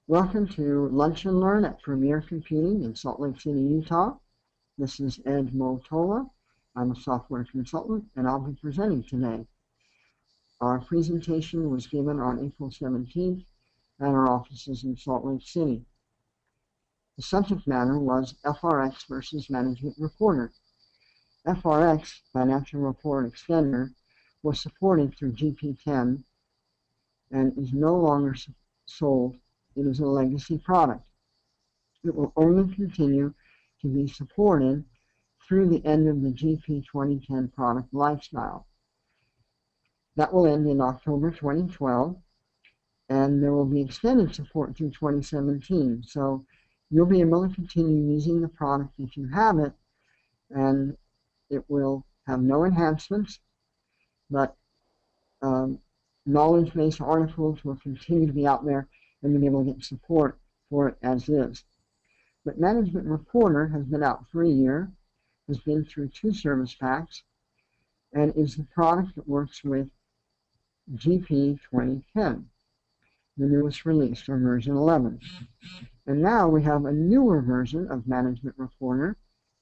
Welcome to Lunch and Learn at Premier Computing in Salt Lake City, Utah. This is Ed Motola. I'm a software consultant, and I'll be presenting today. Our presentation was given on April 17th at our offices in Salt Lake City. The subject matter was FRX versus Management Reporter. FRX, Financial Report Extender, was supported through GP10 and is no longer sold. It is a legacy product. It will only continue to be supported through the end of the GP 2010 product lifestyle. That will end in October 2012, and there will be extended support through 2017. So you'll be able to continue using the product if you have it, and it will have no enhancements, but knowledge-based articles will continue to be out there and you'll be able to get support for it as is. But Management Reporter has been out for a year, has been through 2 service packs, and is the product that works with GP 2010, the newest release, or version 11. And now we have a newer version of Management Reporter.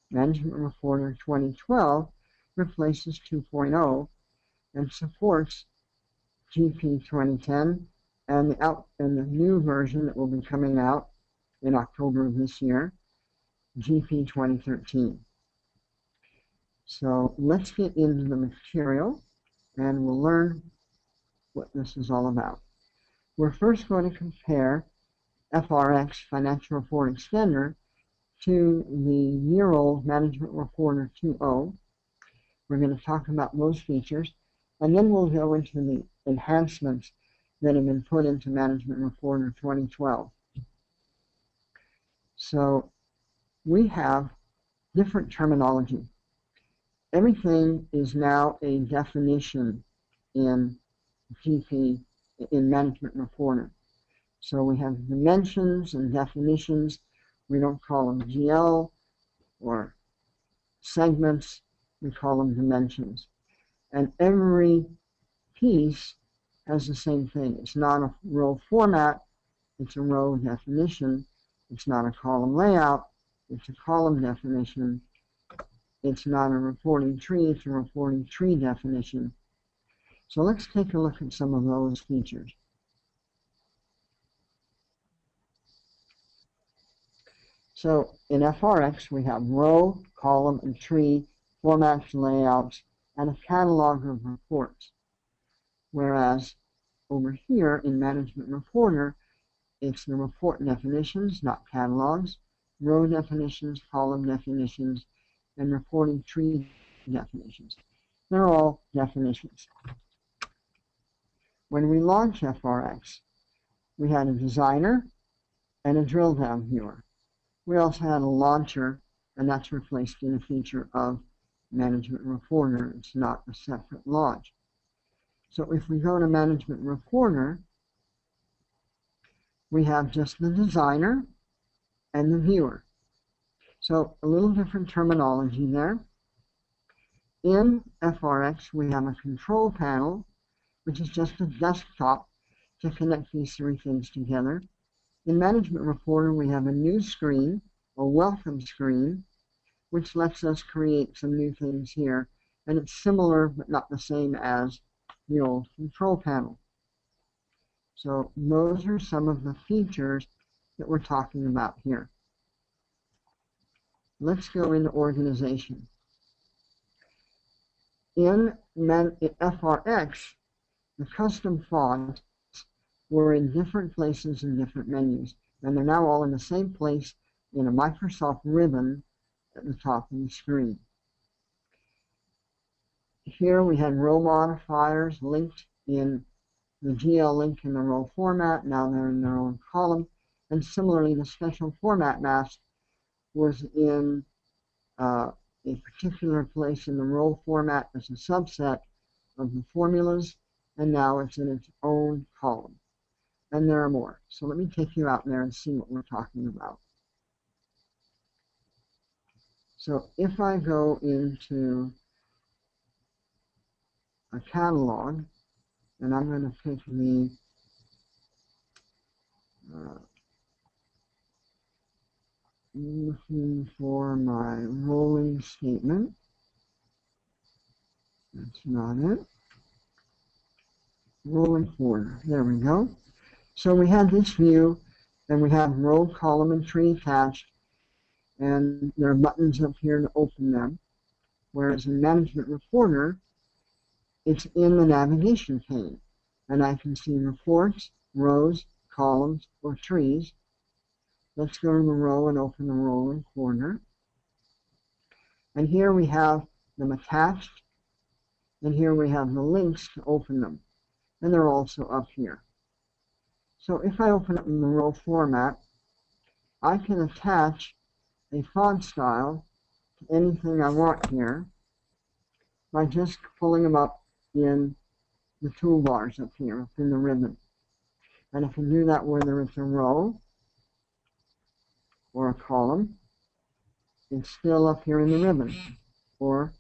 Management Reporter 2012 replaces 2.0 and supports GP 2010 and the new version that will be coming out in October of this year, GP 2013. So let's get into the material and we'll learn what this is all about. We're first going to compare FRX, Financial Report Extender, to the year-old Management Reporter 2.0. We're going to talk about those features, and then we'll go into the enhancements that have been put into Management Reporter 2012. So we have different terminology. Everything is now a definition in GP, in Management Reporter. So we have dimensions and definitions. We don't call them GL or segments. We call them dimensions. And every piece has the same thing. It's not a row format. It's a row definition. It's not a column layout. It's a column definition. It's not a reporting tree. It's a reporting tree definition. So let's take a look at some of those features. So in FRX, we have row, column, and tree formats, layouts, and a catalog of reports. Whereas over here in Management Reporter, it's the report definitions, not catalogs, row definitions, column definitions, and reporting tree definitions. They're all definitions. When we launched FRX, we had a designer and a drill down viewer. We also had a launcher, and that's replaced in a feature of Management Reporter. It's not a separate launch. So if we go to Management Reporter, we have just the designer and the viewer. So a little different terminology there. In FRX, we have a control panel, which is just a desktop to connect these 3 things together. In Management Reporter, we have a new screen, a welcome screen, which lets us create some new things here. And it's similar, but not the same as the old control panel. So those are some of the features that we're talking about here. Let's go into organization. In FRX, the custom fonts were in different places in different menus, and they're now all in the same place in a Microsoft ribbon at the top of the screen. Here we had row modifiers linked in the GL link in the row format. Now they're in their own column. And similarly, the special format mask was in a particular place in the row format as a subset of the formulas, and now it's in its own column. And there are more. So let me take you out there and see what we're talking about. So if I go into a catalog, and I'm going to pick the looking for my rolling statement. That's not it. Rolling corner. There we go. So we have this view, and we have row, column, and tree attached, and there are buttons up here to open them. Whereas in Management Reporter, it's in the navigation pane, and I can see reports, rows, columns, or trees. Let's go to the row and open the rolling corner. And here we have them attached, and here we have the links to open them, and they're also up here. So if I open up in the row format, I can attach a font style to anything I want here by just pulling them up in the toolbars up here, up in the ribbon. And I can do that whether it's a row or a column. It's still up here in the ribbon. Or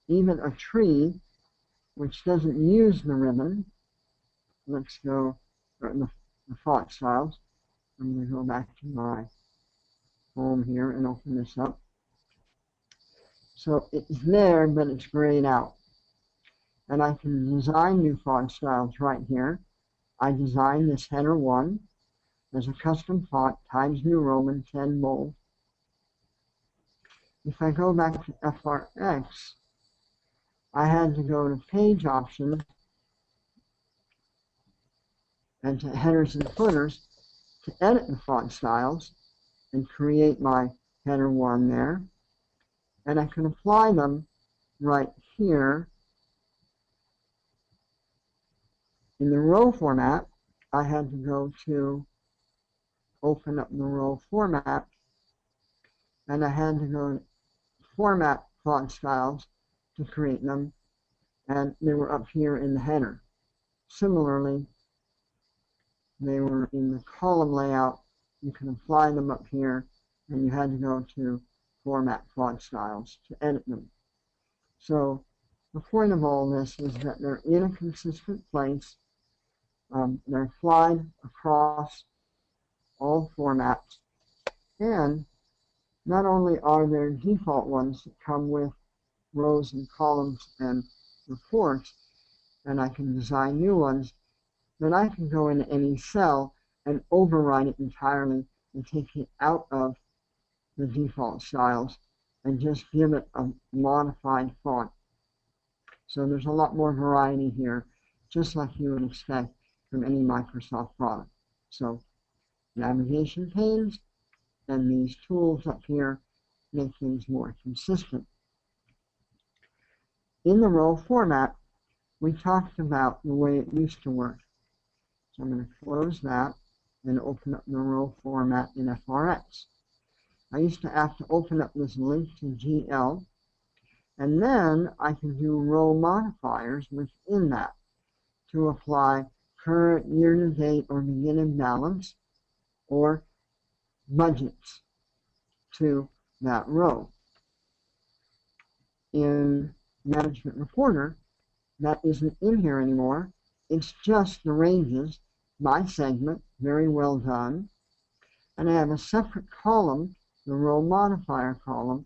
even a tree, which doesn't use the ribbon. Let's go in the font styles. I'm going to go back to my home here and open this up. So it's there, but it's grayed out. And I can design new font styles right here. I designed this header 1 as a custom font, Times New Roman 10 bold. If I go back to FRX, I had to go to Page Options and to Headers and Footers to edit the font styles and create my header 1 there. And I can apply them right here. In the row format, I had to go to open up the row format, and I had to go to format font styles to create them, and they were up here in the header. Similarly, they were in the column layout. You can apply them up here, and you had to go to format font styles to edit them. So the point of all this is that they're in a consistent place. They're applied across all formats, and not only are there default ones that come with rows and columns and reports, and I can design new ones, then I can go into any cell and override it entirely and take it out of the default styles and just give it a modified font. So there's a lot more variety here, just like you would expect from any Microsoft product. So navigation panes and these tools up here make things more consistent. In the row format, we talked about the way it used to work. So I'm going to close that and open up the row format in FRX. I used to have to open up this link to GL, and then I can do row modifiers within that to apply current, year-to-date, or beginning balance, or budgets to that row. In Management Reporter, that isn't in here anymore. It's just the ranges by segment, very well done. And I have a separate column, the row modifier column,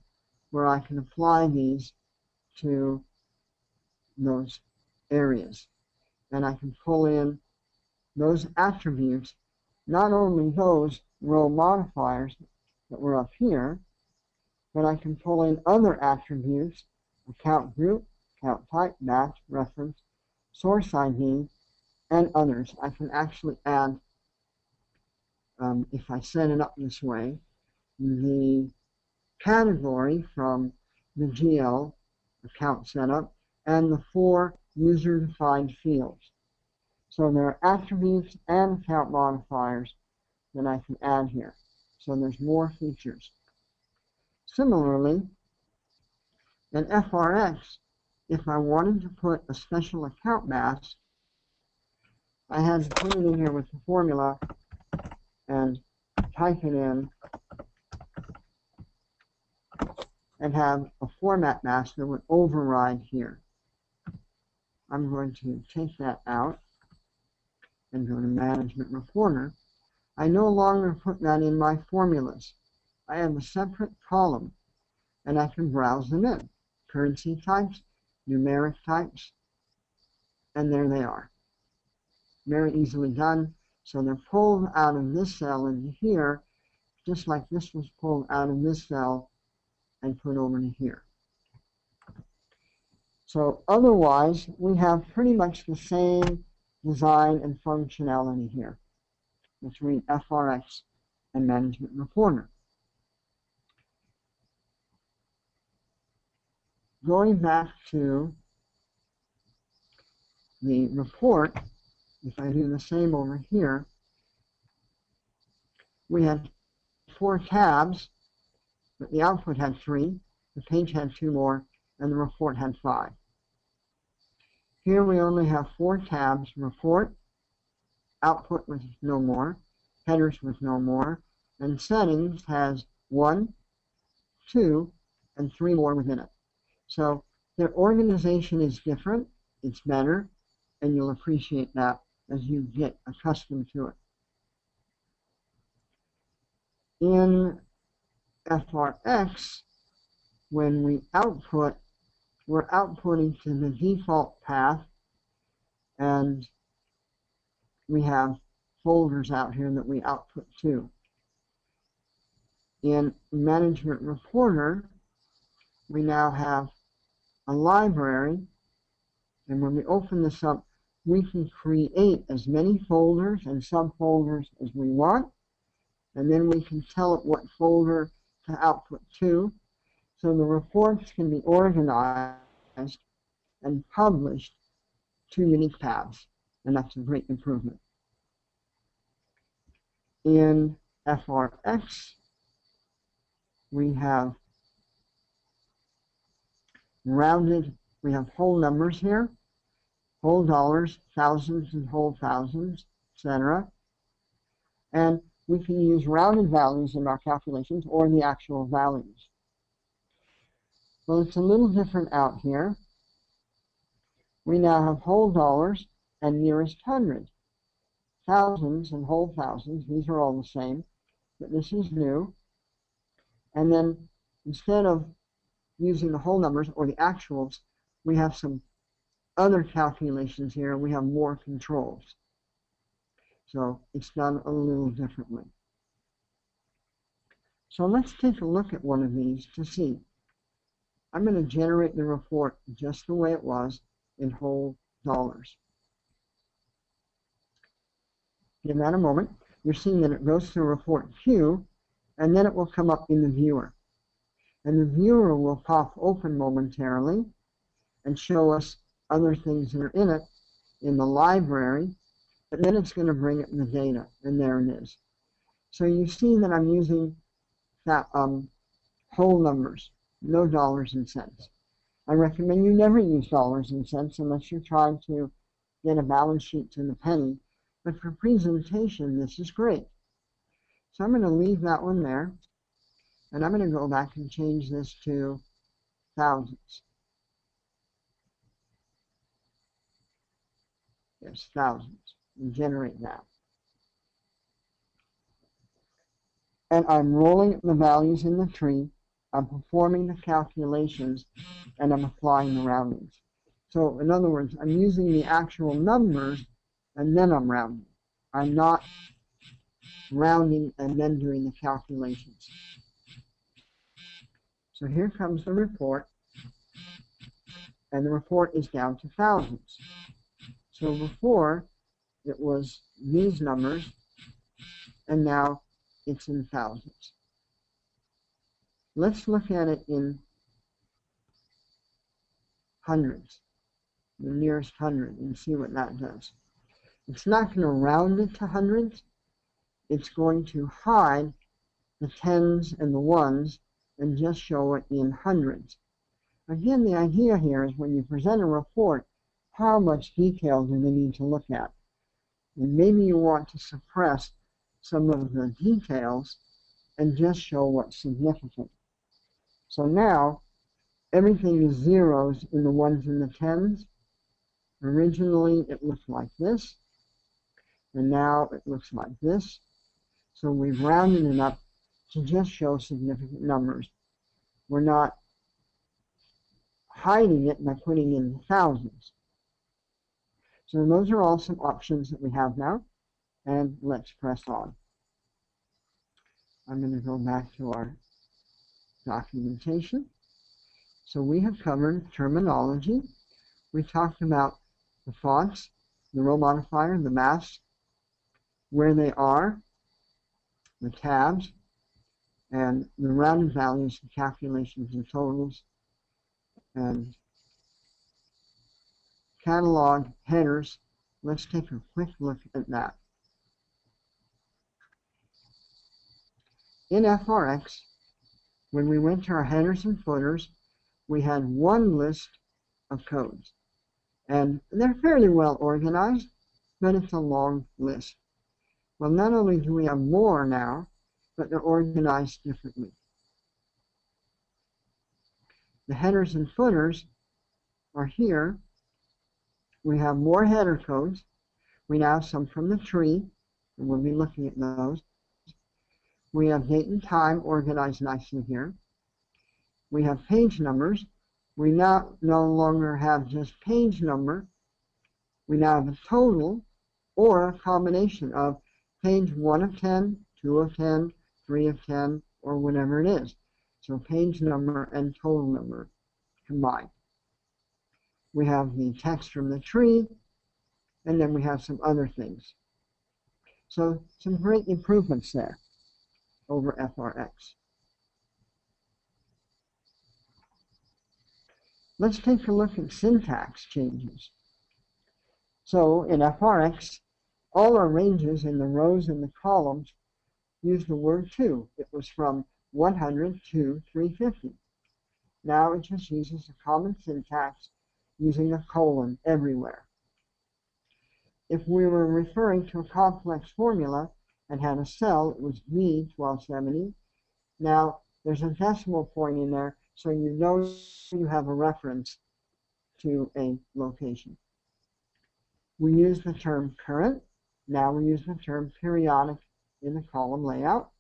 where I can apply these to those areas. And I can pull in those attributes, not only those row modifiers that were up here, but I can pull in other attributes, account group, account type, match, reference, source ID, and others. I can actually add, if I set it up this way, the category from the GL account setup and the 4 user-defined fields. So there are attributes and account modifiers that I can add here. So there's more features. Similarly, in FRX, if I wanted to put a special account mask, I had to put it in here with the formula and type it in and have a format mask that would override here. I'm going to take that out and go to Management Reporter. I no longer put that in my formulas. I have a separate column, and I can browse them in. Currency types, numeric types, and there they are. Very easily done. So they're pulled out of this cell into here, just like this was pulled out of this cell and put over to here. So otherwise, we have pretty much the same design and functionality here between FRX and Management Reporter. Going back to the report, if I do the same over here, we had 4 tabs, but the output had 3, the page had 2 more, and the report had 5. Here we only have 4 tabs: report, output with no more, headers with no more, and settings has 1, 2, and 3 more within it. So their organization is different, it's better, and you'll appreciate that as you get accustomed to it. In FRX, when we output, we're outputting to the default path, and we have folders out here that we output to. In Management Reporter, we now have a library, and when we open this up, we can create as many folders and subfolders as we want, and then we can tell it what folder to output to, so the reports can be organized and published to unique tabs, and that's a great improvement. In FRX, we have rounded, we have whole numbers here, whole dollars, thousands and whole thousands, etc. And we can use rounded values in our calculations or the actual values. Well, it's a little different out here. We now have whole dollars and nearest hundred. Thousands and whole thousands, these are all the same, but this is new. And then instead of using the whole numbers or the actuals, we have some other calculations here, and we have more controls. So it's done a little differently. So let's take a look at one of these to see. I'm going to generate the report just the way it was in whole dollars. Give that a moment. You're seeing that it goes to report queue, and then it will come up in the viewer. And the viewer will pop open momentarily and show us other things that are in it in the library, but then it's going to bring it in the data, and there it is. So you see that I'm using that whole numbers, no dollars and cents. I recommend you never use dollars and cents unless you're trying to get a balance sheet to the penny, but for presentation, this is great. So I'm going to leave that one there, and I'm going to go back and change this to thousands. Yes, thousands, and generate that. And I'm rolling the values in the tree, I'm performing the calculations, and I'm applying the roundings. So in other words, I'm using the actual numbers, and then I'm rounding. I'm not rounding and then doing the calculations. So here comes the report, and the report is down to thousands. So before, it was these numbers, and now it's in thousands. Let's look at it in hundreds, the nearest hundred, and see what that does. It's not going to round it to hundreds. It's going to hide the tens and the ones and just show it in hundreds. Again, the idea here is when you present a report, how much detail do they need to look at? And maybe you want to suppress some of the details and just show what's significant. So now, everything is zeros in the ones and the tens. Originally, it looked like this, and now it looks like this. So we've rounded it up to just show significant numbers. We're not hiding it by putting in the thousands. So those are all some options that we have now, and let's press on. I'm going to go back to our documentation. So we have covered terminology. We talked about the fonts, the row modifier, the masks, where they are, the tabs, and the rounded values, the calculations and totals, and catalog headers. Let's take a quick look at that. In FRX, when we went to our headers and footers, we had one list of codes. And they're fairly well organized, but it's a long list. Well, not only do we have more now, but they're organized differently. The headers and footers are here. We have more header codes. We now have some from the tree, and we'll be looking at those. We have date and time organized nicely here. We have page numbers. We now no longer have just page number. We now have a total or a combination of page 1 of 10, 2 of 10, 3 of 10, or whatever it is. So page number and total number combined. We have the text from the tree, and then we have some other things. So some great improvements there over FRX. Let's take a look at syntax changes. So in FRX, all our ranges in the rows and the columns use the word to. It was from 100 to 350. Now it just uses a common syntax using a colon everywhere. If we were referring to a complex formula and had a cell, it was V1270. Now there's a decimal point in there, so you know you have a reference to a location. We use the term current. Now we use the term periodic in the column layout.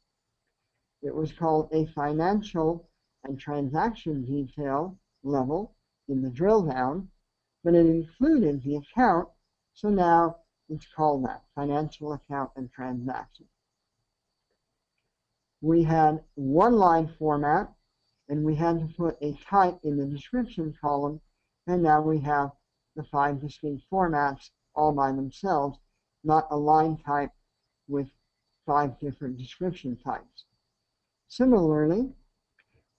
It was called a financial and transaction detail level in the drill down, but it included the account, so now it's called that, financial account and transaction. We had one line format, and we had to put a type in the description column, and now we have the 5 distinct formats all by themselves, not a line type with 5 different description types. Similarly,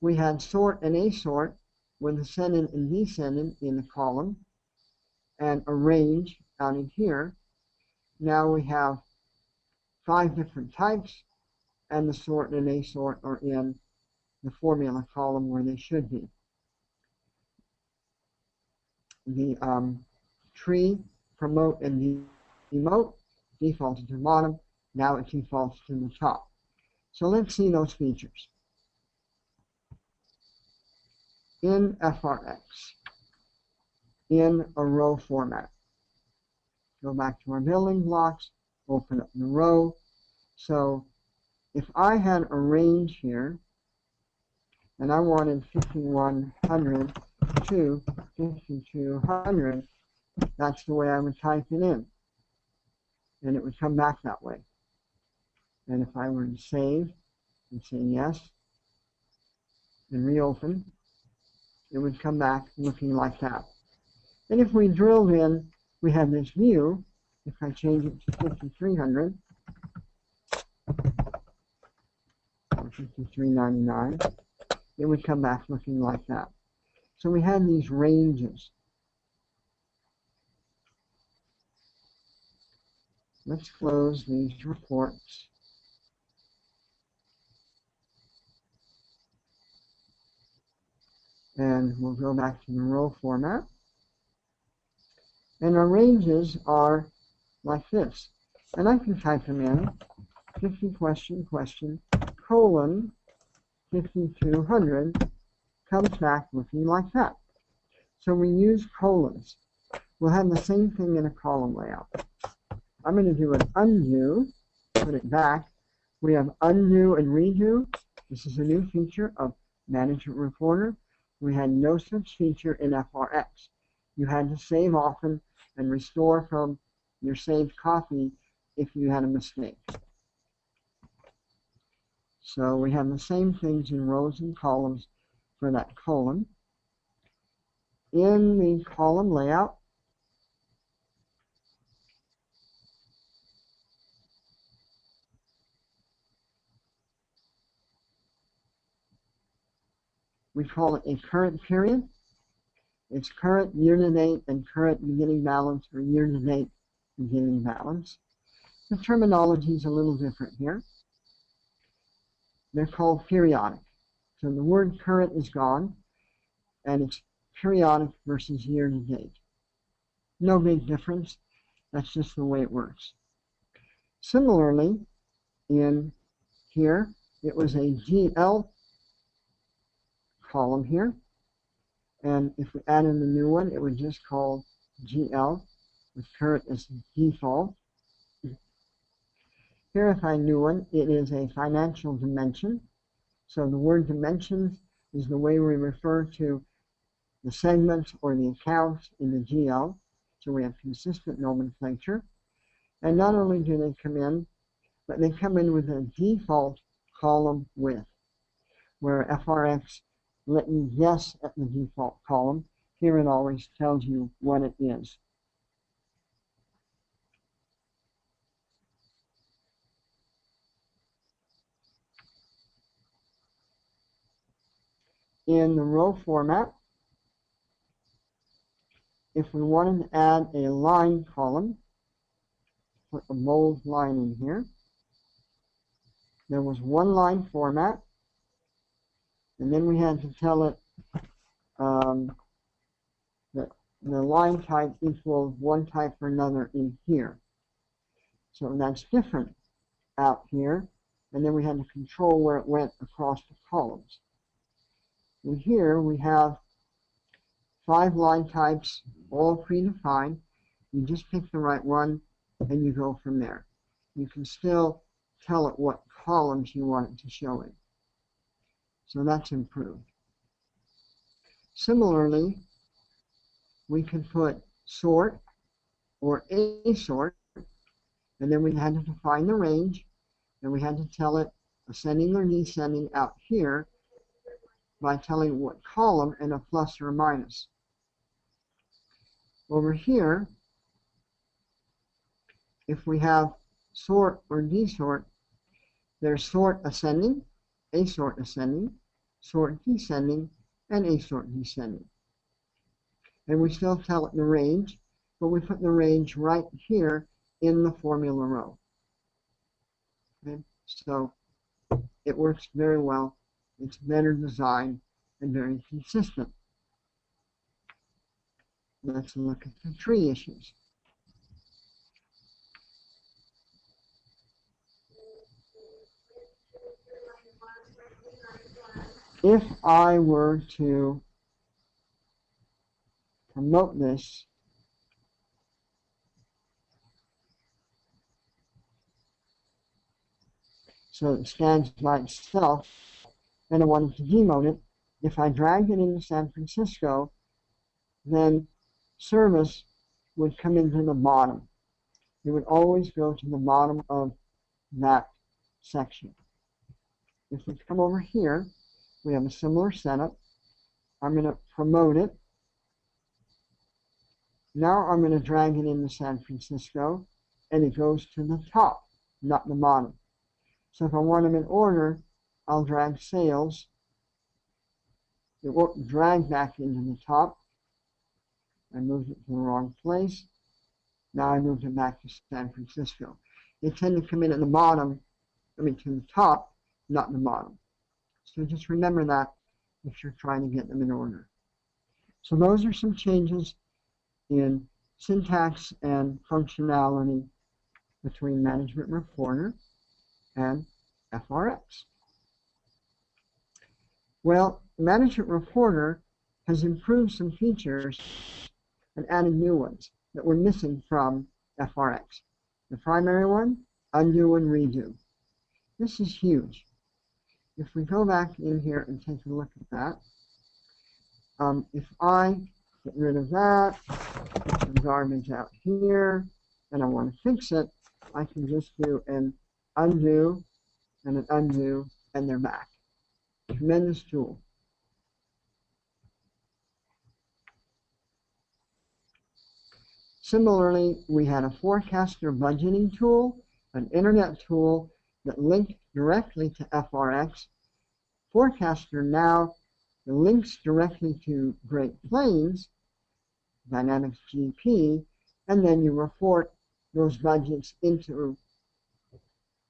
we had sort and asort with ascendant and descendant in the column, and arrange out in here. Now we have 5 different types, and the sort and asort are in the formula column where they should be. The tree, promote, and demote defaults to the bottom. Now it defaults to the top. So let's see those features. In FRX, in a row format. Go back to our building blocks, open up the row. So if I had a range here, and I wanted 5100 to 5200, that's the way I would type it in. And it would come back that way. And if I were to save and say yes, and reopen, it would come back looking like that. And if we drilled in, we have this view. If I change it to 5300, or 5399, it would come back looking like that. So we had these ranges. Let's close these reports. And we'll go back to the row format. And our ranges are like this. And I can type them in, 50 question, colon, 5200, comes back looking like that. So we use colons. We'll have the same thing in a column layout. I'm going to do an undo, put it back. We have undo and redo. This is a new feature of Management Reporter. We had no such feature in FRX. You had to save often and restore from your saved copy if you had a mistake. So we have the same things in rows and columns for that column. In the column layout, we call it a current period. It's current year-to-date and current beginning balance, or year-to-date beginning balance. The terminology is a little different here. They're called periodic. So the word current is gone, and it's periodic versus year-to-date. No big difference. That's just the way it works. Similarly, in here, it was a GL column here. And if we add in the new one, it would just call GL with current as default. Here, if I new one, it is a financial dimension. So the word dimensions is the way we refer to the segments or the accounts in the GL. So we have consistent nomenclature. And not only do they come in, but they come in with a default column width, where FRX let you guess at the default column. Here it always tells you what it is. In the row format, if we wanted to add a line column, put a bold line in here. There was one line format, and then we had to tell it that the line type equals one type or another in here. So that's different out here, and then we had to control where it went across the columns. And here we have 5 line types, all predefined. You just pick the right one, and you go from there. You can still tell it what columns you want it to show in. So that's improved. Similarly, we could put sort or a sort, and then we had to define the range, and we had to tell it ascending or descending out here by telling what column and a plus or a minus. Over here, if we have sort or desort, there's sort ascending, a sort ascending, sort descending, and a sort descending. And we still tell it the range, but we put the range right here in the formula row. Okay? So it works very well. It's better designed and very consistent. Let's look at the tree issues. If I were to promote this so it stands by itself, and I wanted to demote it, if I dragged it into San Francisco, then service would come into the bottom. It would always go to the bottom of that section. If we come over here, we have a similar setup. I'm going to promote it. Now I'm going to drag it into San Francisco, and it goes to the top, not the bottom. So if I want them in order, I'll drag sales. It won't drag back into the top. I moved it to the wrong place. Now I moved it back to San Francisco. They tend to come in at the bottom, to the top, not the bottom. So just remember that if you're trying to get them in order. So those are some changes in syntax and functionality between Management Reporter and FRX. Well, Management Reporter has improved some features and added new ones that were missing from FRX. The primary one, undo and redo. This is huge. if we go back in here and take a look at that, if I get rid of that, put some garbage out here, and I want to fix it, I can just do an undo and an undo, and they're back. Tremendous tool. Similarly, we had a forecaster budgeting tool, an internet tool that linked directly to FRX. Forecaster now links directly to Great Plains, Dynamics GP, and then you report those budgets into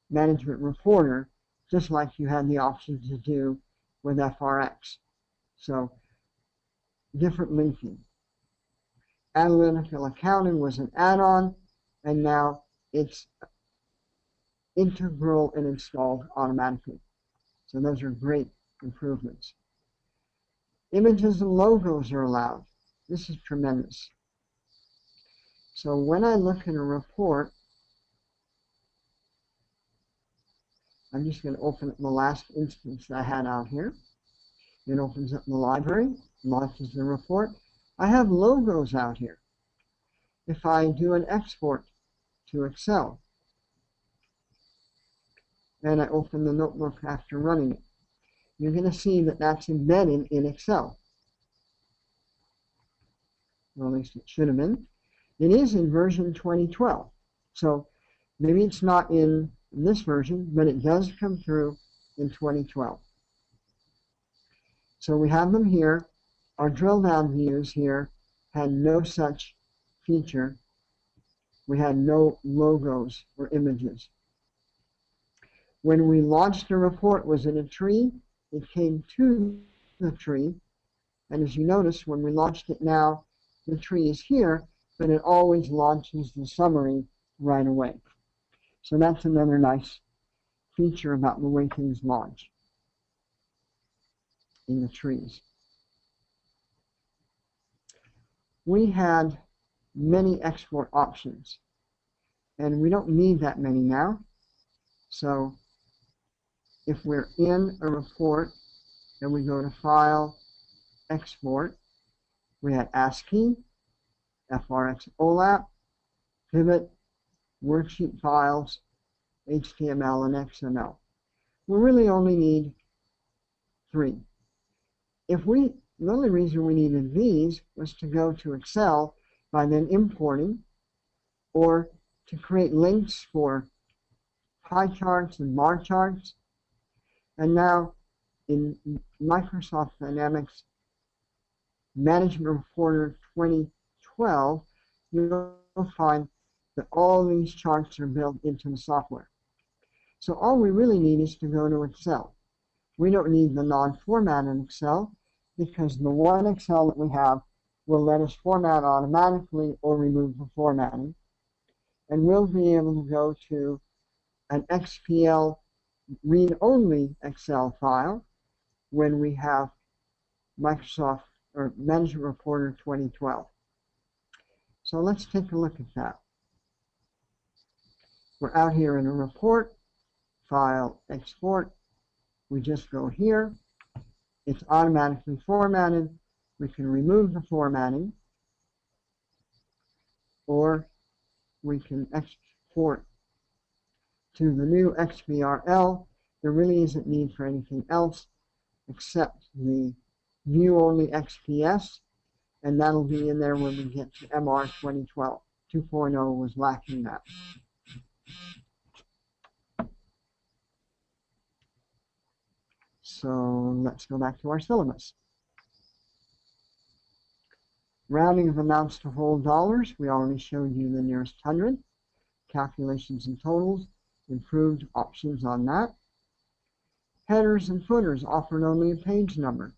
Management Reporter, just like you had the option to do with FRX. So, different linking. Analytical accounting was an add-on, and now it's integral and installed automatically. So those are great improvements. Images and logos are allowed. This is tremendous. So when I look at a report, I'm just going to open up the last instance I had out here. It opens up the library, launches the report. I have logos out here. If I do an export to Excel, and I open the notebook after running it, you're going to see that that's embedded in Excel. Well, at least it should have been. It is in version 2012. So maybe it's not in this version, but it does come through in 2012. So we have them here. Our drill down views here had no such feature. We had no logos or images. When we launched the report, was in a tree. It came to the tree. And as you notice, when we launched it now, the tree is here, but it always launches the summary right away. So that's another nice feature about the way things launch in the trees. We had many export options, and we don't need that many now. So if we're in a report and we go to File, Export, we had ASCII, FRX OLAP, Pivot, Worksheet Files, HTML, and XML. We really only need 3. The only reason we needed these was to go to Excel by then importing, or to create links for pie charts and bar charts. And now in Microsoft Dynamics Management Reporter 2012, you'll find that all these charts are built into the software. So all we really need is to go to Excel. We don't need the non-formatted Excel, because the one Excel that we have will let us format automatically or remove the formatting. And we'll be able to go to an XPL read-only Excel file when we have Microsoft or Management Reporter 2012. So let's take a look at that. We're out here in a report, File, Export. We just go here. It's automatically formatted. We can remove the formatting, or we can export to the new XBRL. There really isn't need for anything else except the view-only XPS, and that'll be in there when we get to MR 2012. 2.0 was lacking that. So let's go back to our syllabus. Rounding of amounts to whole dollars. We already showed you the nearest hundred. Calculations and totals. Improved options on that. Headers and footers offered only a page number.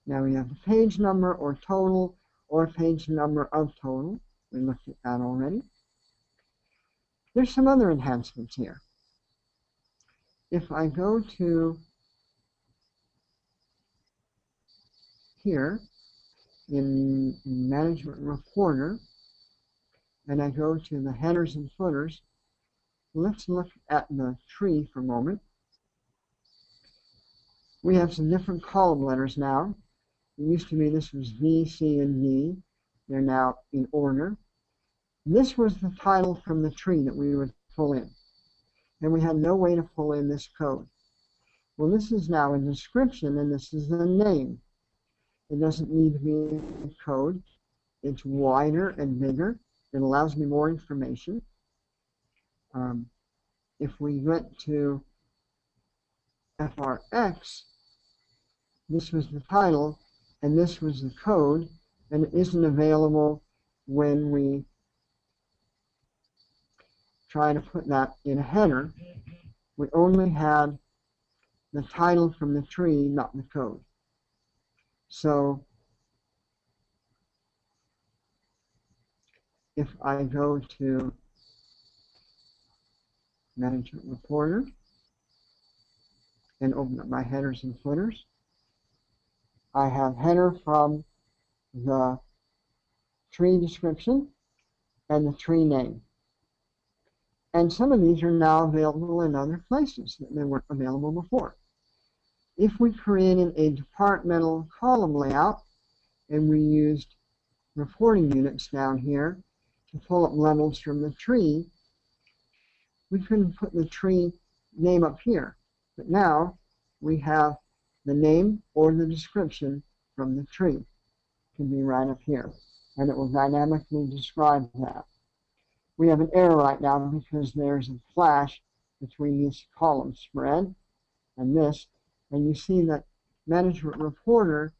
Now we have the page number or total or page number of total. We looked at that already. There's some other enhancements here. If I go to here in Management Reporter, and I go to the headers and footers, let's look at the tree for a moment. We have some different column letters now. It used to be this was V, C, and D. They're now in order. This was the title from the tree that we would pull in. And we had no way to pull in this code. Well, this is now a description, and this is the name. It doesn't need to be a code. It's wider and bigger. It allows me more information. If we went to FRX, this was the title, and this was the code, and it isn't available when we try to put that in a header. We only had the title from the tree, not the code. So if I go to Management Reporter and open up my headers and footers, I have header from the tree description and the tree name. And some of these are now available in other places that they weren't available before. If we created a departmental column layout and we used reporting units down here to pull up levels from the tree, we couldn't put the tree name up here. But now we have the name or the description from the tree. It can be right up here, and it will dynamically describe that. We have an error right now because there's a flash between this column spread and this, and you see that Management Reporter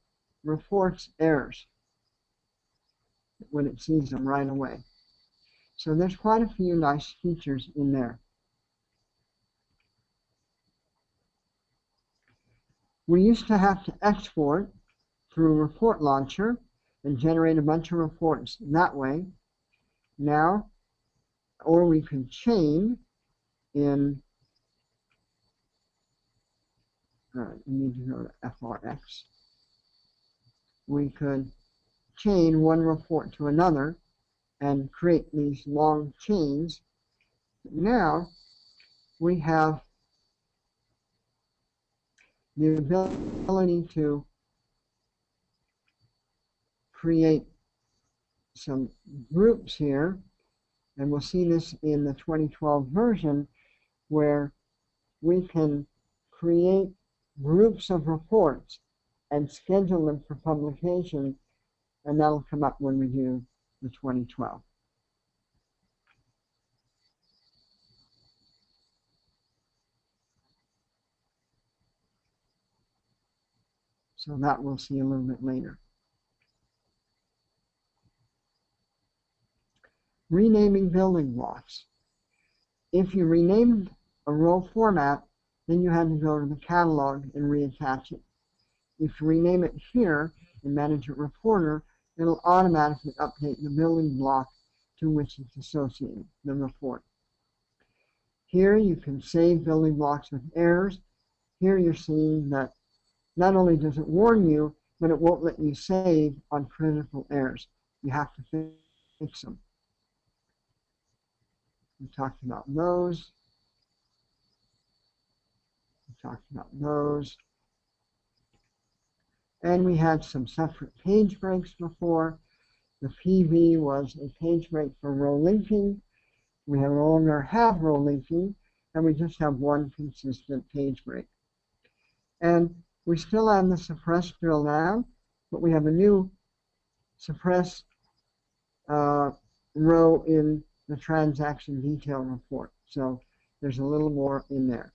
reports errors when it sees them right away. So there's quite a few nice features in there. We used to have to export through Report Launcher and generate a bunch of reports that way. Now, or we could chain in, you need to go to FRX. We could chain one report to another and create these long chains. Now we have the ability to create some groups here, and we'll see this in the 2012 version, where we can create groups of reports and schedule them for publication, and that'll come up when we do the 2012. So that we'll see a little bit later. Renaming building blocks. If you renamed a row format, then you had to go to the catalog and reattach it. If you rename it here in Management Reporter, it'll automatically update the building block to which it's associated, the report. Here you can save building blocks with errors. Here you're seeing that not only does it warn you, but it won't let you save on critical errors. You have to fix them. We talked about those. We talked about those. And we had some separate page breaks before. The PV was a page break for row linking. We no longer have row linking, and we just have one consistent page break. And we still have the suppress drill down, but we have a new suppress row in the transaction detail report. So there's a little more in there.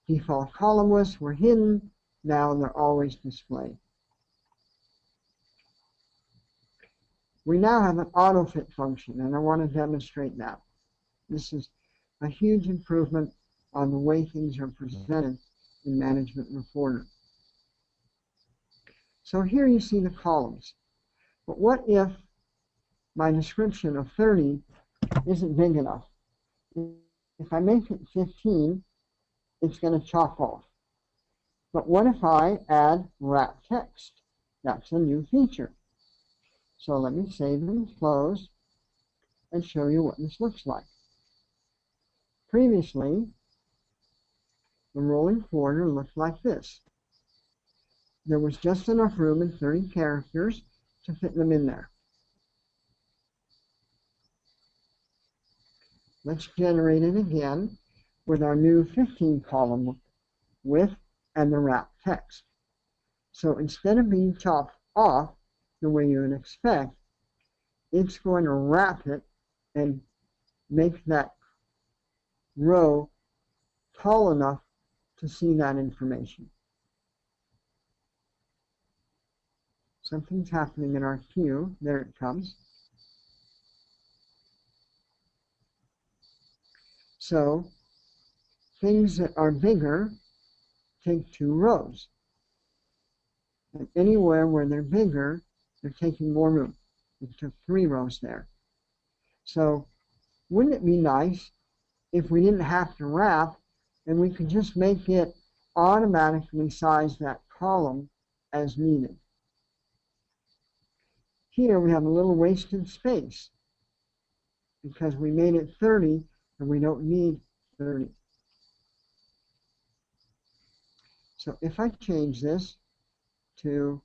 Default column lists were hidden. Now they're always displayed. We now have an AutoFit function, and I want to demonstrate that. This is a huge improvement on the way things are presented in Management Reporter. So here you see the columns. But what if my description of 30 isn't big enough? If I make it 15, it's going to chop off. But what if I add wrap text? That's a new feature. So let me save and close and show you what this looks like. Previously, the rolling forwarder looked like this. There was just enough room in 30 characters to fit them in there. Let's generate it again with our new 15-column width and the wrap text. So instead of being chopped off the way you would expect, it's going to wrap it and make that row tall enough to see that information. Something's happening in our queue. There it comes. So things that are bigger take 2 rows. And anywhere where they're bigger, they're taking more room. It took 3 rows there. So wouldn't it be nice if we didn't have to wrap and we could just make it automatically size that column as needed? Here we have a little wasted space because we made it 30 and we don't need 30. So if I change this to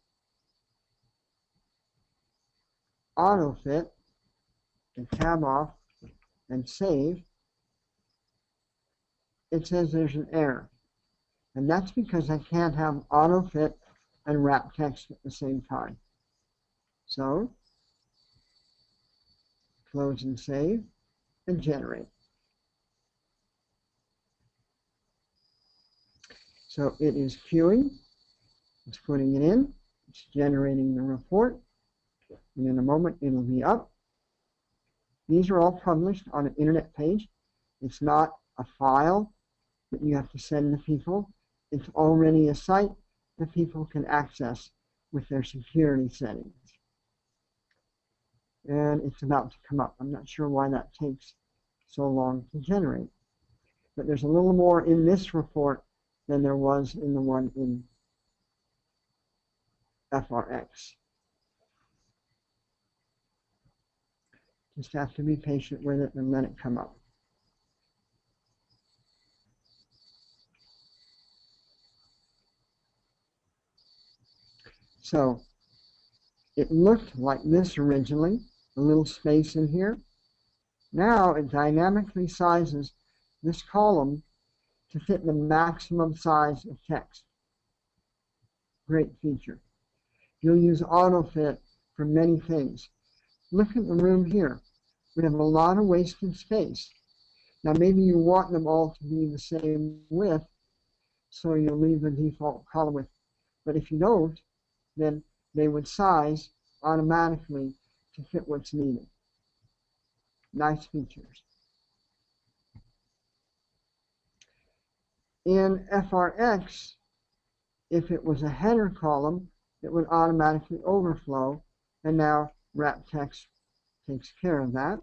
AutoFit and tab off and save, it says there's an error. And that's because I can't have AutoFit and wrap text at the same time. So close and save and generate. So it is queuing, it's putting it in, it's generating the report, and in a moment it'll be up. These are all published on an internet page. It's not a file that you have to send to people. It's already a site that people can access with their security settings. And it's about to come up. I'm not sure why that takes so long to generate. But there's a little more in this report than there was in the one in FRX. Just have to be patient with it and let it come up. So it looked like this originally, a little space in here. Now it dynamically sizes this column to fit the maximum size of text. Great feature. You'll use AutoFit for many things. Look at the room here. We have a lot of wasted space. Now maybe you want them all to be the same width, so you'll leave the default column width. But if you don't, then they would size automatically to fit what's needed. Nice features. In FRX, if it was a header column, it would automatically overflow, and now wrap text takes care of that.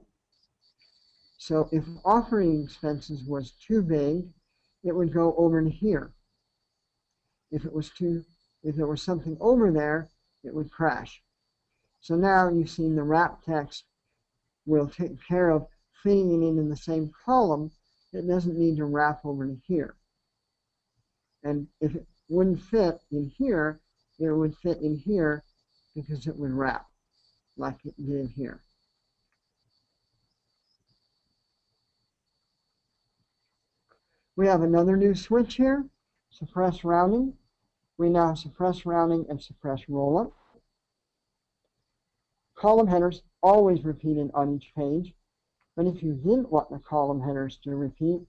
So if operating expenses was too big, it would go over to here. If there was something over there, it would crash. So now you've seen the wrap text will take care of fitting it in the same column. It doesn't need to wrap over to here. And if it wouldn't fit in here, it would fit in here because it would wrap like it did here. We have another new switch here, suppress rounding. We now suppress rounding and suppress rollup. Column headers always repeated on each page, but if you didn't want the column headers to repeat,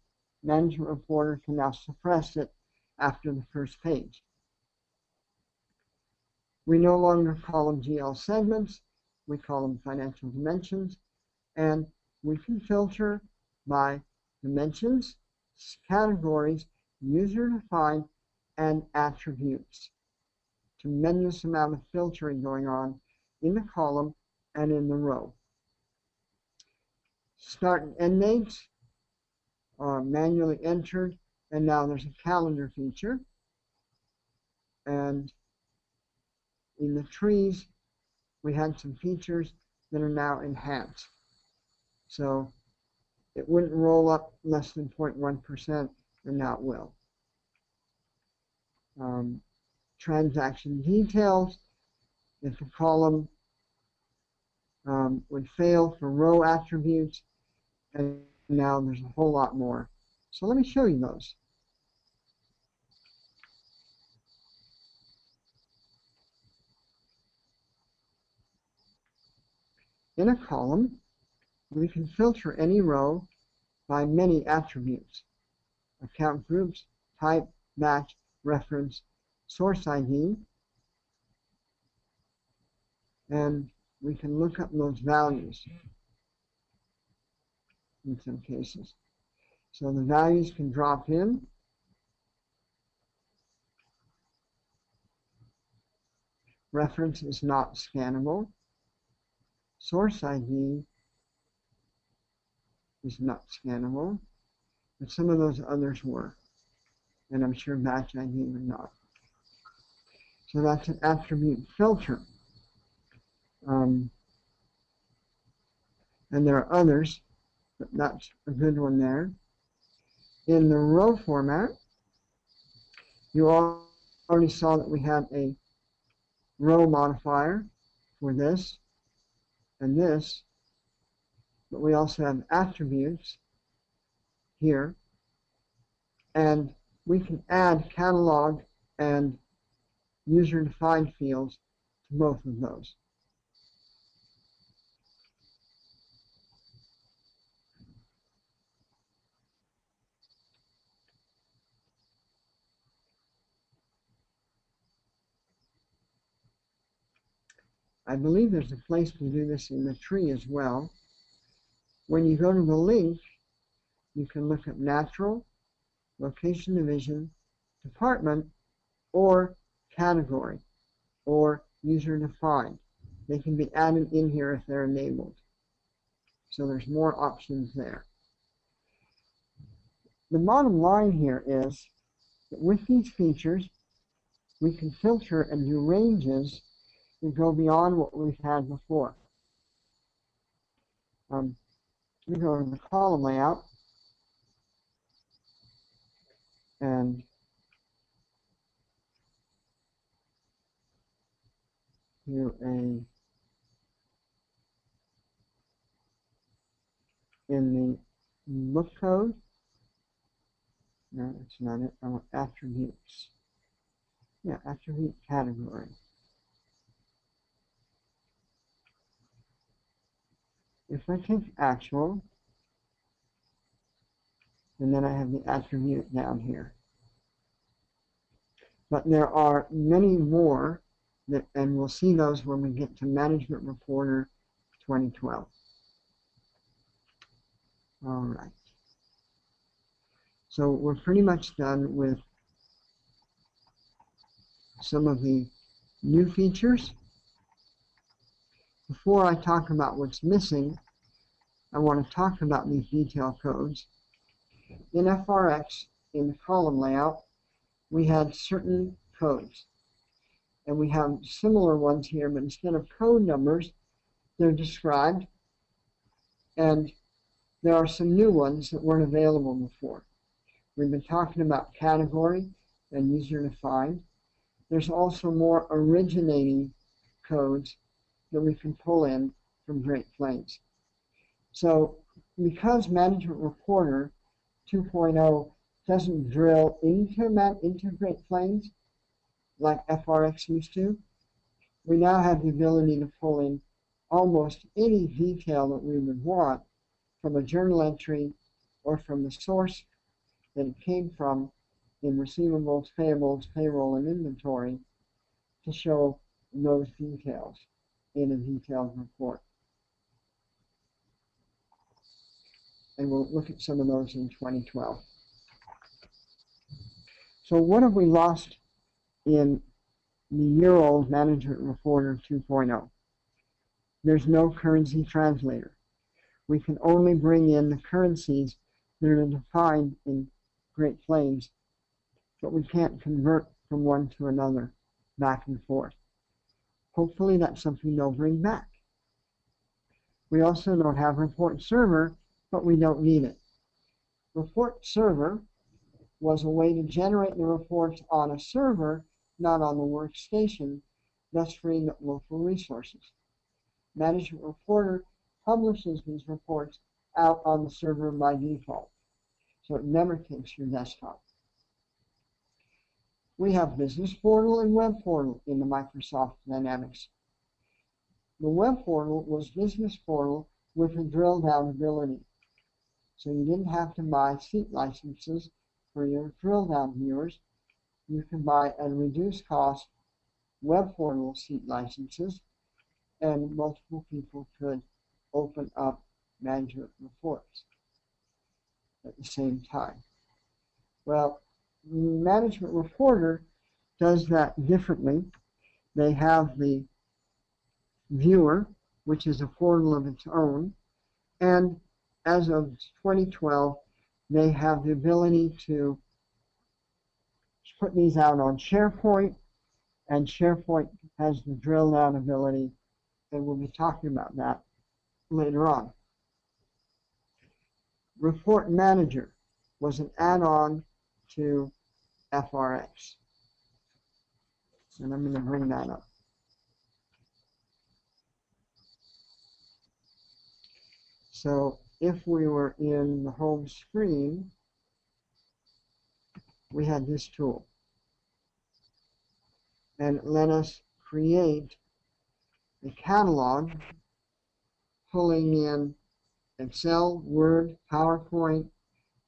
Management Reporter can now suppress it after the first page. We no longer call them GL segments, we call them financial dimensions, and we can filter by dimensions, categories, user-defined, and attributes. Tremendous amount of filtering going on in the column and in the row. Start and end dates are manually entered, and now there's a calendar feature. And in the trees, we had some features that are now enhanced. So it wouldn't roll up less than 0.1%, and now it will. transaction details, if the column would fail for row attributes, and now there's a whole lot more. So let me show you those. In a column, we can filter any row by many attributes: account groups, type, match, reference, source ID, and we can look up those values in some cases. So the values can drop in. Reference is not scannable. Source ID is not scannable, but some of those others were, and I'm sure match ID would not. So that's an attribute filter. And there are others, but that's a good one there. In the row format, you already saw that we had a row modifier for this and this, but we also have attributes here, and we can add catalog and user-defined fields to both of those. I believe there's a place to do this in the tree as well. When you go to the link, you can look at natural, location division, department, or category, or user-defined. They can be added in here if they're enabled. So there's more options there. The bottom line here is that with these features, we can filter and do ranges that go beyond what we've had before. We go to the column layout, and do in the look code. No, that's not it. I want attributes. Yeah, attribute category. If I take actual, and then I have the attribute down here. But there are many more, that, and we'll see those when we get to Management Reporter 2012. All right. So we're pretty much done with some of the new features. Before I talk about what's missing, I want to talk about these detail codes. In FRX, in the column layout, we had certain codes. And we have similar ones here, but instead of code numbers, they're described. And there are some new ones that weren't available before. We've been talking about category and user-defined. There's also more originating codes that we can pull in from Great Plains. So because Management Reporter 2.0 doesn't drill into Great Plains like FRX used to, we now have the ability to pull in almost any detail that we would want from a journal entry or from the source that it came from in receivables, payables, payroll, and inventory to show those details in a detailed report. And we'll look at some of those in 2012. So what have we lost in the year-old Management Reporter 2.0? There's no currency translator. We can only bring in the currencies that are defined in Great Plains, but we can't convert from one to another back and forth. Hopefully that's something they'll bring back. We also don't have Report Server, but we don't need it. Report Server was a way to generate the reports on a server, not on the workstation, thus freeing up local resources. Management Reporter publishes these reports out on the server by default, so it never takes your desktop. We have Business Portal and Web Portal in the Microsoft Dynamics. The Web Portal was Business Portal with a drill-down ability, so you didn't have to buy seat licenses for your drill-down viewers. You can buy at a reduced cost Web Portal seat licenses, and multiple people could open up management reports at the same time. Well, Management Reporter does that differently. They have the viewer, which is a portal of its own, and as of 2012, they have the ability to put these out on SharePoint, and SharePoint has the drill down ability, and we'll be talking about that later on. Report Manager was an add-on to FRX. And I'm going to bring that up. So if we were in the home screen, we had this tool. And it let us create a catalog pulling in Excel, Word, PowerPoint,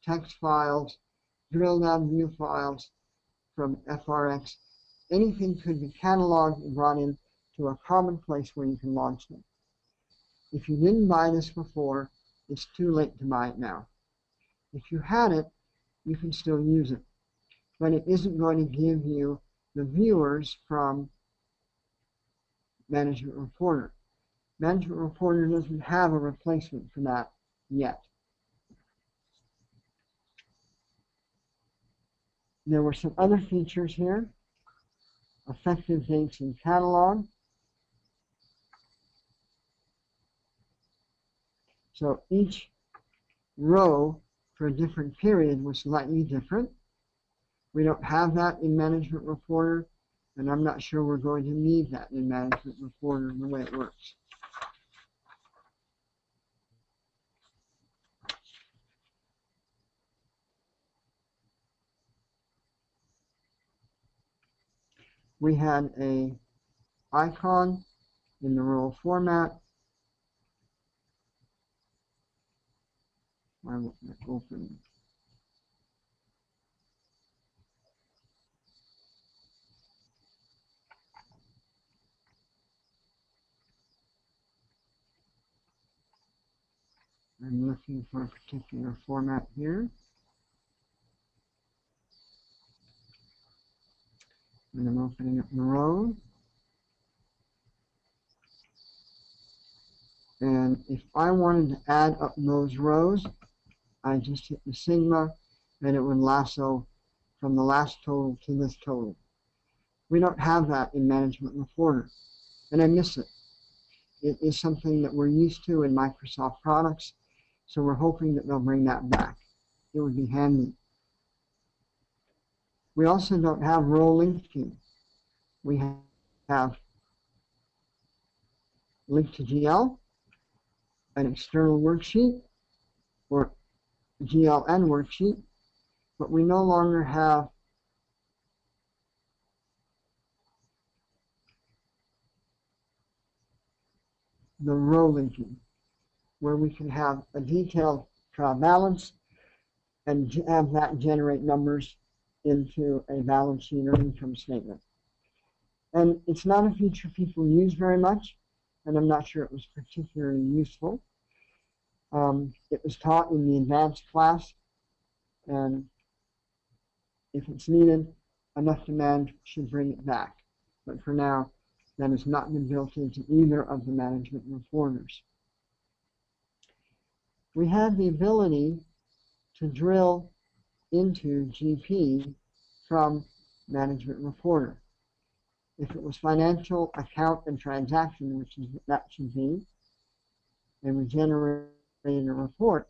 text files, drill down view files from FRX. Anything could be cataloged and brought in to a common place where you can launch them. If you didn't buy this before, it's too late to buy it now. If you had it, you can still use it, but it isn't going to give you the viewers from Management Reporter. Management Reporter doesn't have a replacement for that yet. There were some other features here. Effective dates in catalog. So each row for a different period was slightly different. We don't have that in Management Reporter, and I'm not sure we're going to need that in Management Reporter the way it works. We had an icon in the row format. Why won't that open? I'm looking for a particular format here. And I'm opening up the row. And if I wanted to add up those rows, I just hit the sigma, and it would lasso from the last total to this total. We don't have that in Management Reporter, and I miss it. It is something that we're used to in Microsoft products, so we're hoping that they'll bring that back. It would be handy. We also don't have row linking. We have link to GL, an external worksheet, or GL and worksheet, but we no longer have the row linking, where we can have a detailed trial balance and have that generate numbers into a balance sheet or income statement. And it's not a feature people use very much, and I'm not sure it was particularly useful. It was taught in the advanced class, and if it's needed, enough demand should bring it back. But for now, that has not been built into either of the Management Reporters. We had the ability to drill into GP from Management Reporter. If it was financial, account, and transaction, which is what that should be, and we generated a report,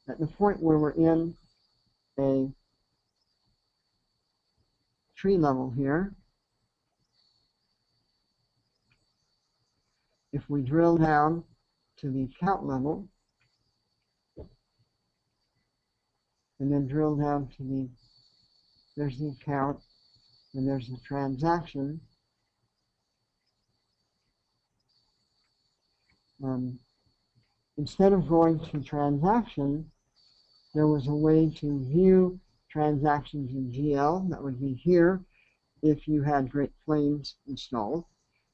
at the point where we're in a tree level here. If we drill down to the account level, and then drill down to there's the account, and there's the transaction. Instead of going to transaction, there was a way to view transactions in GL. That would be here if you had Great Plains installed.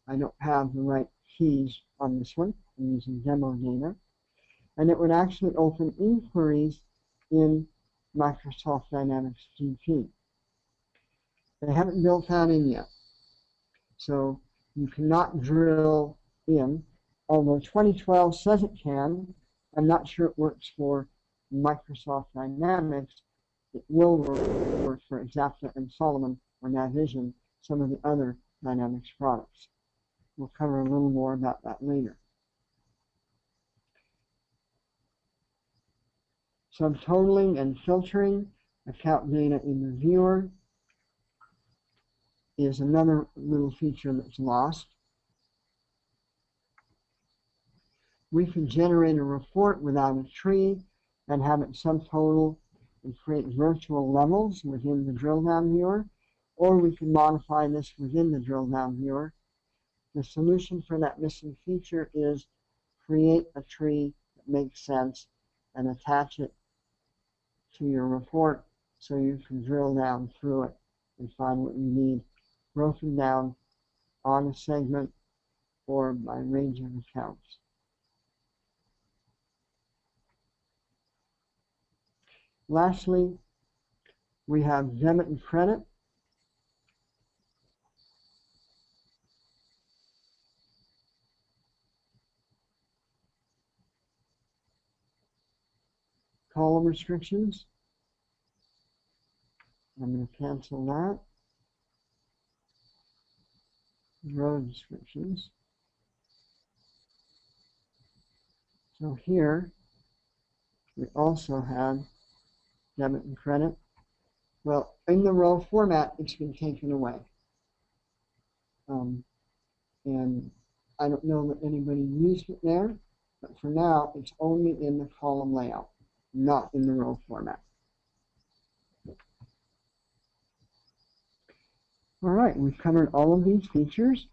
I don't have the right keys on this one. I'm using demo data. And it would actually open inquiries in Microsoft Dynamics GP. They haven't built that in yet. So you cannot drill in, although 2012 says it can. I'm not sure it works for Microsoft Dynamics. It will work for Exapta and Solomon or Navision, some of the other Dynamics products. We'll cover a little more about that later. Subtotaling and filtering account data in the viewer is another little feature that's lost. We can generate a report without a tree and have it subtotal and create virtual levels within the drill down viewer, or we can modify this within the drill down viewer. The solution for that missing feature is create a tree that makes sense and attach it to your report so you can drill down through it and find what you need, broken down on a segment or by range of accounts. Lastly, we have debit and credit. Column restrictions. I'm going to cancel that. Row restrictions. So here, we also have debit and credit. Well, in the row format, it's been taken away. And I don't know that anybody used it there, but for now, it's only in the column layout, not in the row format. All right, we've covered all of these features.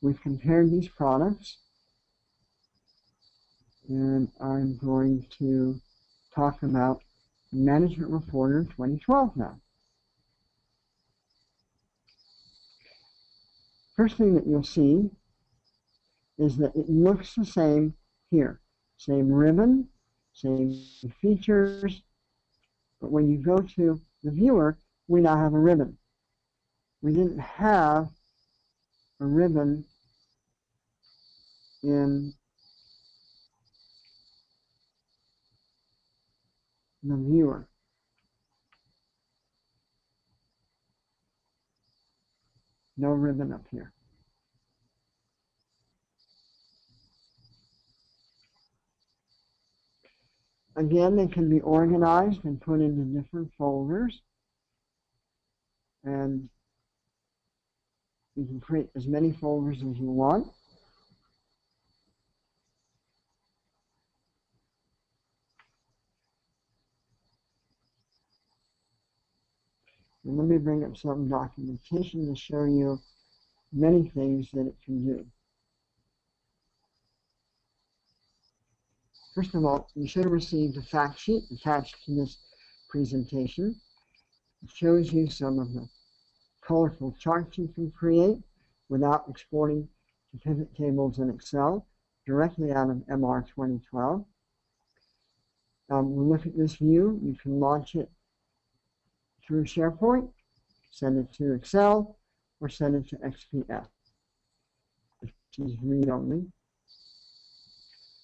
We've compared these products. And I'm going to talk about Management Reporter 2012 now. First thing that you'll see is that it looks the same here. Same ribbon, same features, but when you go to the viewer, we now have a ribbon. We didn't have a ribbon in the viewer. No ribbon up here. Again, they can be organized and put into different folders. And you can create as many folders as you want. And let me bring up some documentation to show you many things that it can do. First of all, you should have received a fact sheet attached to this presentation. It shows you some of the colorful charts you can create without exporting to pivot tables in Excel directly out of MR 2012. We'll look at this view. You can launch it through SharePoint, send it to Excel, or send it to XPF, which is read-only.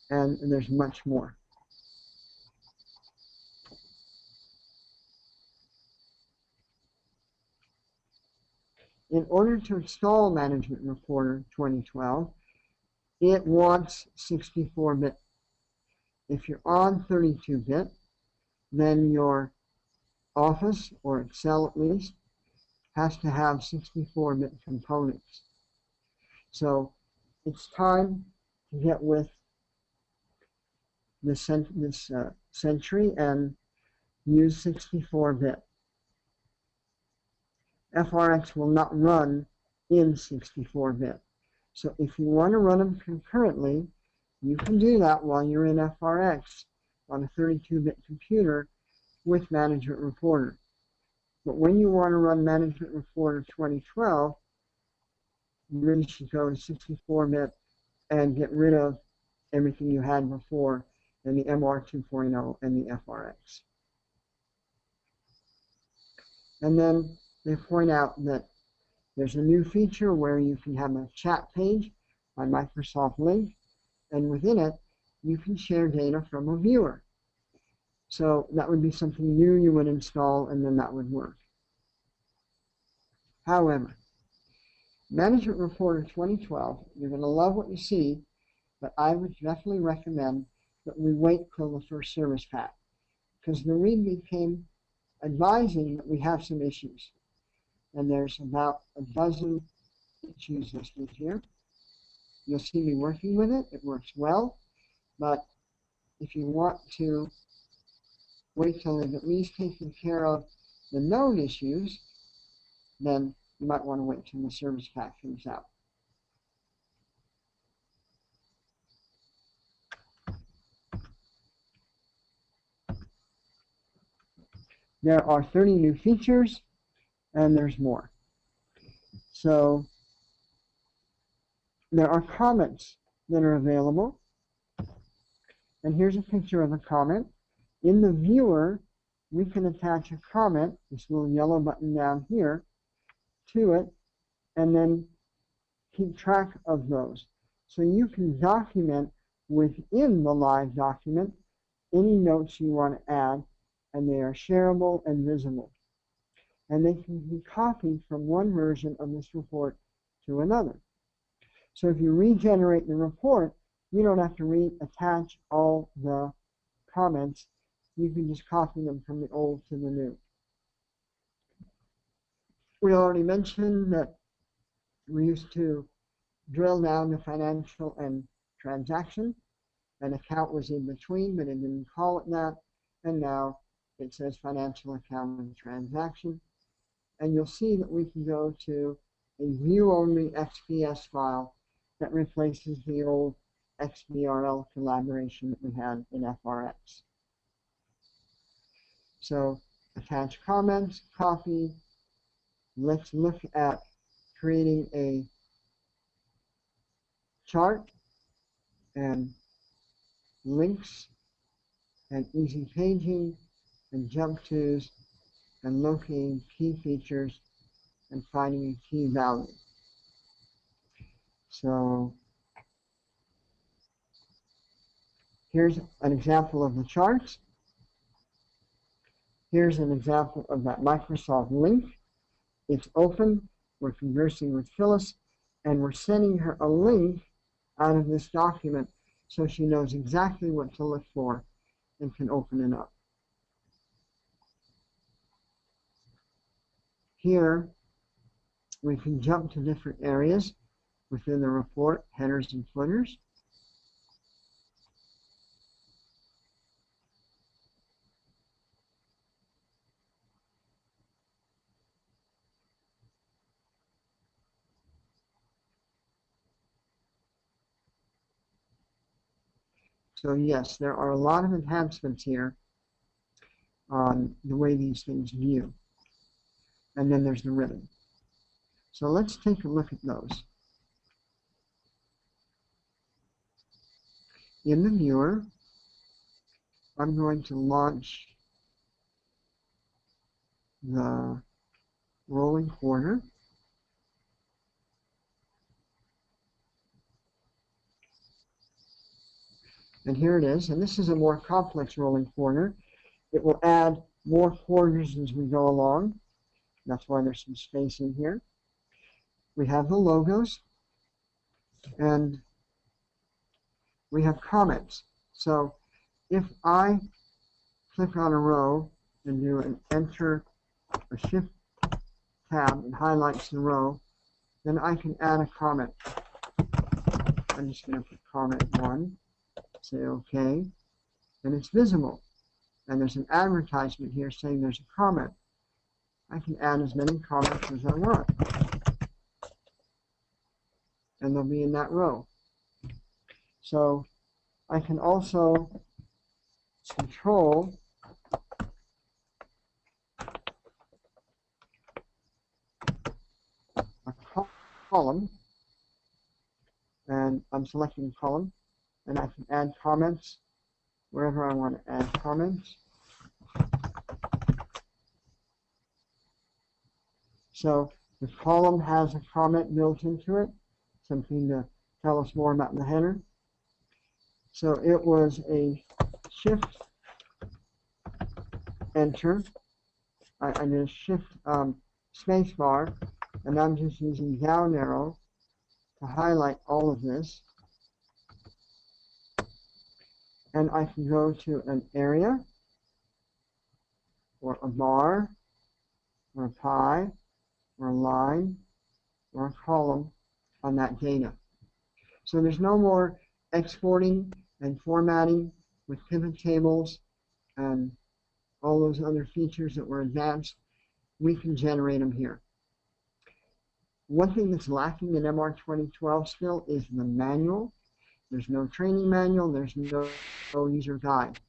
And there's much more. In order to install Management Reporter 2012, it wants 64-bit. If you're on 32-bit, then your Office, or Excel at least, has to have 64-bit components. So it's time to get with this century and use 64-bit. FRX will not run in 64-bit. So if you want to run them concurrently, you can do that while you're in FRX on a 32-bit computer with Management Reporter. But when you want to run Management Reporter 2012, you really should go to 64-bit and get rid of everything you had before in the MR 2.0 and the FRX. And then they point out that there's a new feature where you can have a chat page on Microsoft Link, and within it, you can share data from a viewer. So that would be something new you would install, and then that would work. However, Management Reporter 2012, you're going to love what you see, but I would definitely recommend that we wait till the first service pack, because the README came advising that we have some issues. And there's about a dozen issues listed here. You'll see me working with it. It works well. But if you want to wait till they've at least taken care of the known issues, then you might want to wait till the service pack comes out. There are 30 new features, and there's more. So there are comments that are available. And here's a picture of a comment. In the viewer, we can attach a comment, this little yellow button down here, to it, and then keep track of those. So you can document within the live document any notes you want to add, and they are shareable and visible. And they can be copied from one version of this report to another. So if you regenerate the report, you don't have to reattach all the comments. You can just copy them from the old to the new. We already mentioned that we used to drill down to financial and transaction. An account was in between, but it didn't call it that. And now it says financial account and transaction. And you'll see that we can go to a view-only XPS file that replaces the old XBRL collaboration that we had in FRX. So attach comments, copy. Let's look at creating a chart and links and easy paging and jump tos and locating key features and finding a key value. So here's an example of the charts. Here's an example of that Microsoft link. It's open. We're conversing with Phyllis, and we're sending her a link out of this document so she knows exactly what to look for and can open it up. Here, we can jump to different areas within the report, headers and footers. So yes, there are a lot of enhancements here on the way these things view. And then there's the ribbon. So let's take a look at those. In the viewer, I'm going to launch the rolling quarter. And here it is. And this is a more complex rolling quarter. It will add more quarters as we go along. That's why there's some space in here. We have the logos. And we have comments. So if I click on a row and do an enter, a shift tab, and highlights the row, then I can add a comment. I'm just going to put comment 1, say OK, and it's visible. And there's an advertisement here saying there's a comment. I can add as many comments as I want. And they'll be in that row. So I can also control a column, and I'm selecting column, and I can add comments wherever I want to add comments. So the column has a comment built into it, something to tell us more about the header. So it was a shift enter. I did a shift space bar, and I'm just using down arrow to highlight all of this. And I can go to an area, or a bar, or a pie, or a line, or a column on that data. So there's no more exporting and formatting with pivot tables and all those other features that were advanced. We can generate them here. One thing that's lacking in MR 2012 still is the manual. There's no training manual. There's no user guide.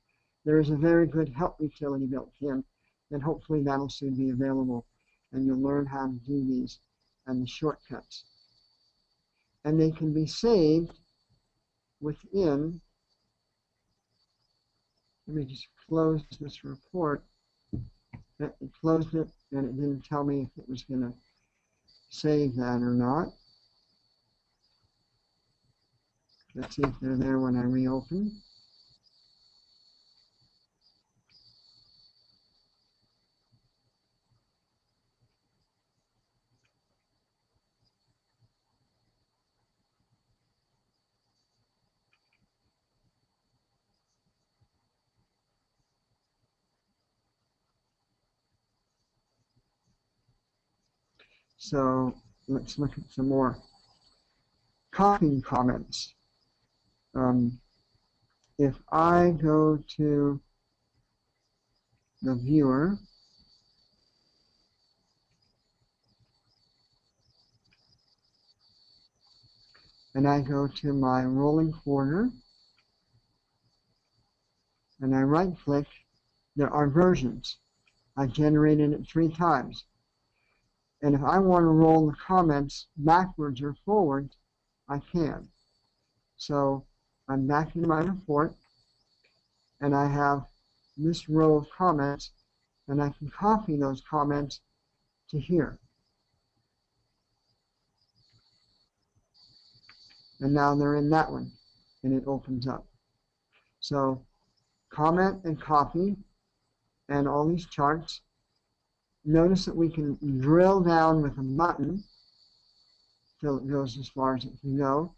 There is a very good help utility built in, and hopefully that'll soon be available, and you'll learn how to do these and the shortcuts. And they can be saved within, let me just close this report. It closed it, and it didn't tell me if it was going to save that or not. Let's see if they're there when I reopen. So let's look at some more copying comments. If I go to the viewer, and I go to my rolling quarter, and I right click, there are versions. I've generated it 3 times. And if I want to roll the comments backwards or forwards, I can. So I'm back in my report, and I have this row of comments, and I can copy those comments to here. And now they're in that one, and it opens up. So comment and copy, and all these charts. Notice that we can drill down with a button till it goes as far as it can go,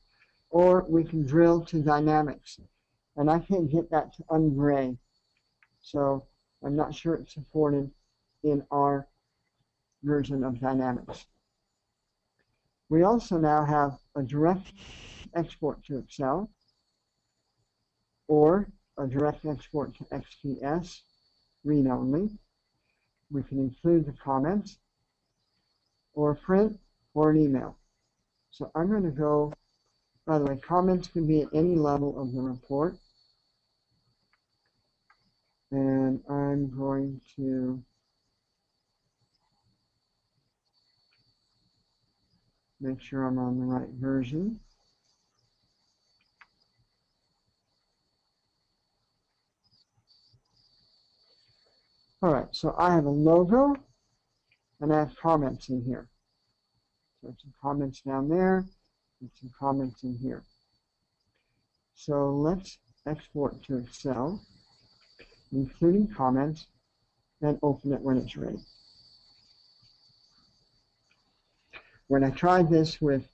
or we can drill to dynamics. And I can't get that to ungray, so I'm not sure it's supported in our version of dynamics. We also now have a direct export to Excel, or a direct export to XPS, read only. We can include the comments, or print, or an email. So I'm going to go, by the way, comments can be at any level of the report. And I'm going to make sure I'm on the right version. All right, so I have a logo, and I have comments in here. So some comments down there, and some comments in here. So let's export to Excel, including comments, and open it when it's ready. When I tried this with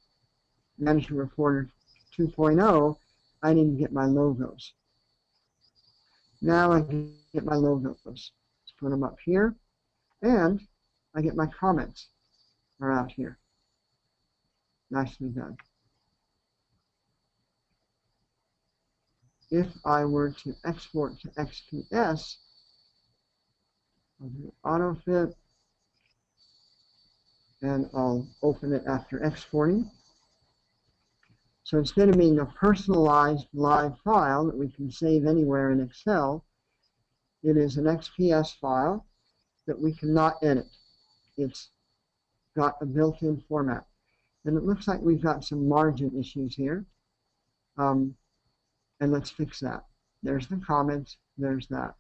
Management Reporter 2.0, I didn't get my logos. Now I can get my logos. put them up here, and I get my comments are out here. Nicely done. If I were to export to XPS, I'll do AutoFit, and I'll open it after exporting. So instead of being a personalized live file that we can save anywhere in Excel, it is an XPS file that we cannot edit. It's got a built-in format. And it looks like we've got some margin issues here. And let's fix that. There's the comments. There's that.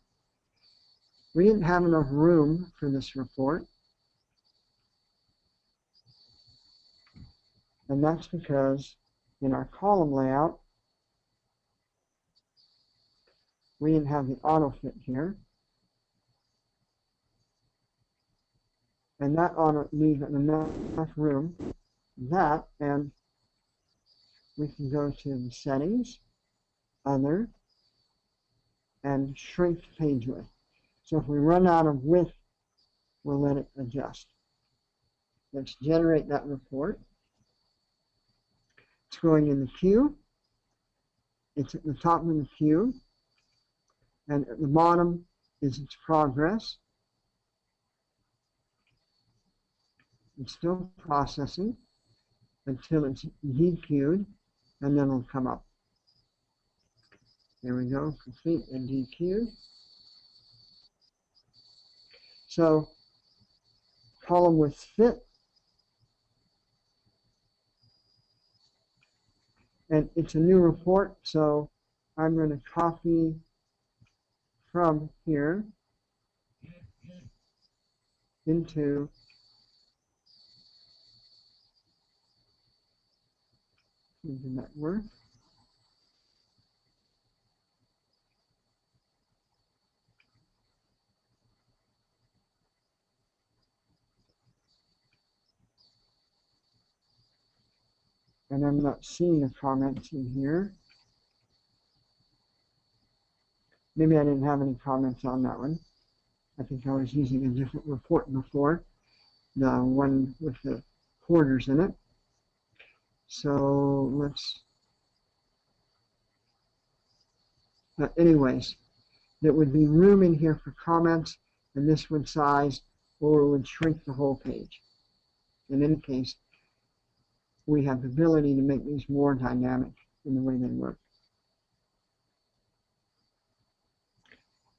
We didn't have enough room for this report. And that's because in our column layout, we didn't have the AutoFit here. And that ought to leave enough room. That, and we can go to the settings, other, and shrink page width. So if we run out of width, we'll let it adjust. Let's generate that report. It's going in the queue. It's at the top of the queue. And at the bottom is its progress. It's still processing until it's dequeued, and then it'll come up. There we go, complete and dequeued. So, column with fit. And it's a new report, so I'm going to copy from here into the network. And I'm not seeing the comments in here. Maybe I didn't have any comments on that one. I think I was using a different report before, the one with the quarters in it. So let's, anyways, there would be room in here for comments, and this would size, or it would shrink the whole page. In any case, we have the ability to make these more dynamic in the way they work.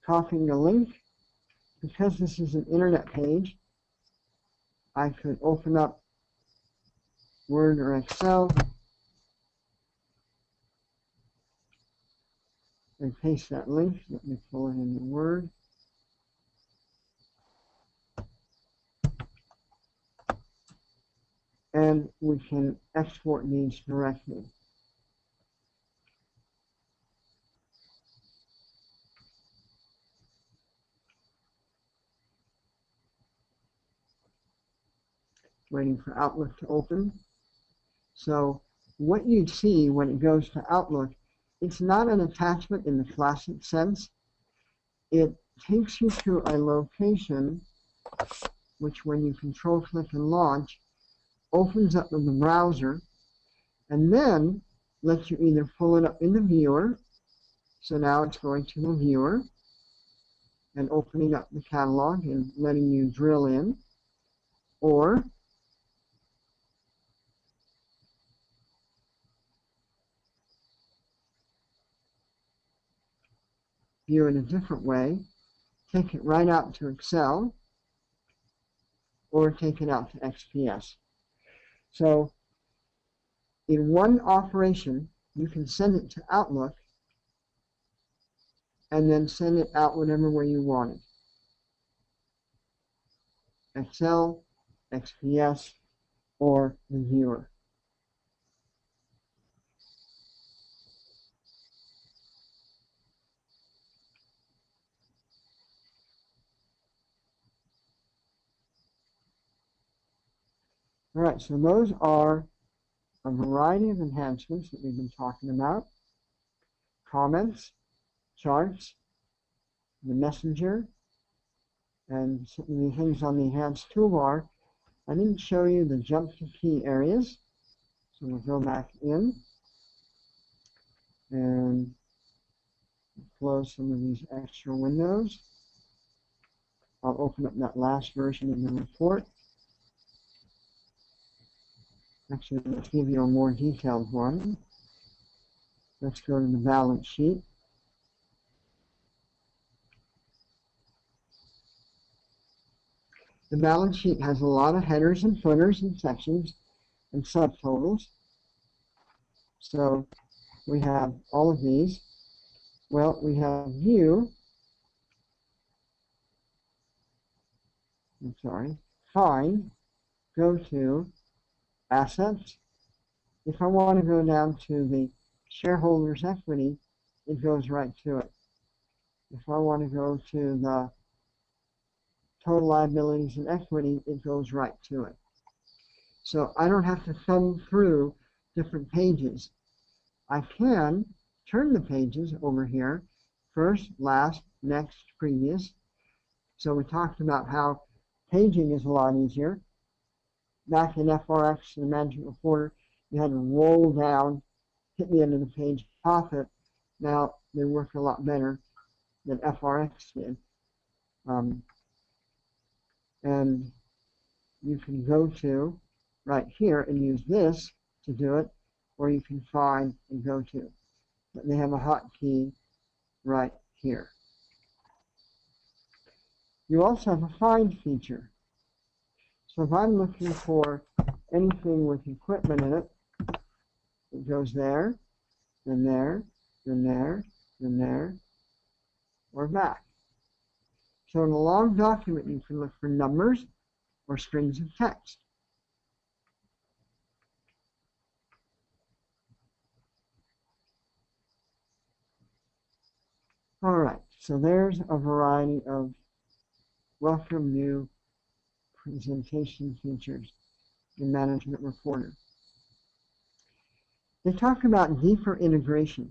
Copying a link. Because this is an internet page, I could open up Word or Excel and paste that link. Let me pull it into Word. And we can export these directly. Waiting for Outlook to open. So what you'd see when it goes to Outlook, it's not an attachment in the classic sense. It takes you to a location which, when you control click and launch, opens up in the browser, and then lets you either pull it up in the viewer. So now it's going to the viewer and opening up the catalog and letting you drill in, or view it a different way, take it right out to Excel, or take it out to XPS. So in one operation, you can send it to Outlook and then send it out whatever way you want it. Excel, XPS, or the viewer. All right, so those are a variety of enhancements that we've been talking about. Comments, charts, the messenger, And some of the things on the enhanced toolbar, I didn't show you the jump to key areas. So we'll go back in and close some of these extra windows. I'll open up that last version of the report. Actually, let's give you a more detailed one. Let's go to the balance sheet. The balance sheet has a lot of headers and footers and sections and subtotals. So we have all of these. Well, we have view, find, go to, assets. If I want to go down to the shareholders' equity, it goes right to it. If I want to go to the total liabilities and equity, it goes right to it. So I don't have to thumb through different pages. I can turn the pages over here, first, last, next, previous. So we talked about how paging is a lot easier. Back in FRX, the management reporter, you had to roll down, hit the end of the page, pop it. Now they work a lot better than FRX did. And you can go to right here and use this to do it, or you can find and go to. But they have a hotkey right here. You also have a find feature. So if I'm looking for anything with equipment in it, it goes there, then there, then there, then there, or back. So in a long document, you can look for numbers or strings of text. All right, so there's a variety of welcome new presentation features in Management Reporter. They talk about deeper integration.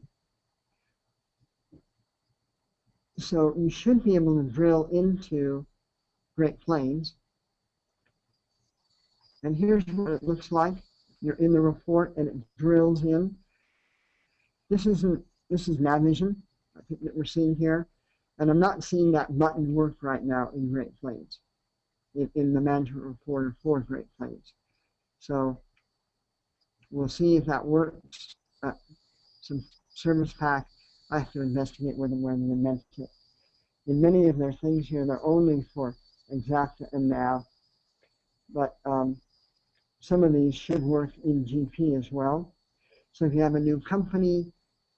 So you should be able to drill into Great Plains. And here's what it looks like. You're in the report and it drills in. This is Navision, I think, that we're seeing here. And I'm not seeing that button work right now in Great Plains, in the Management Reporter for Great Plains. So we'll see if that works. Some service pack, I have to investigate with them whether they meant it. In many of their things here, they're only for Exacta and Nav, but some of these should work in GP as well. So if you have a new company,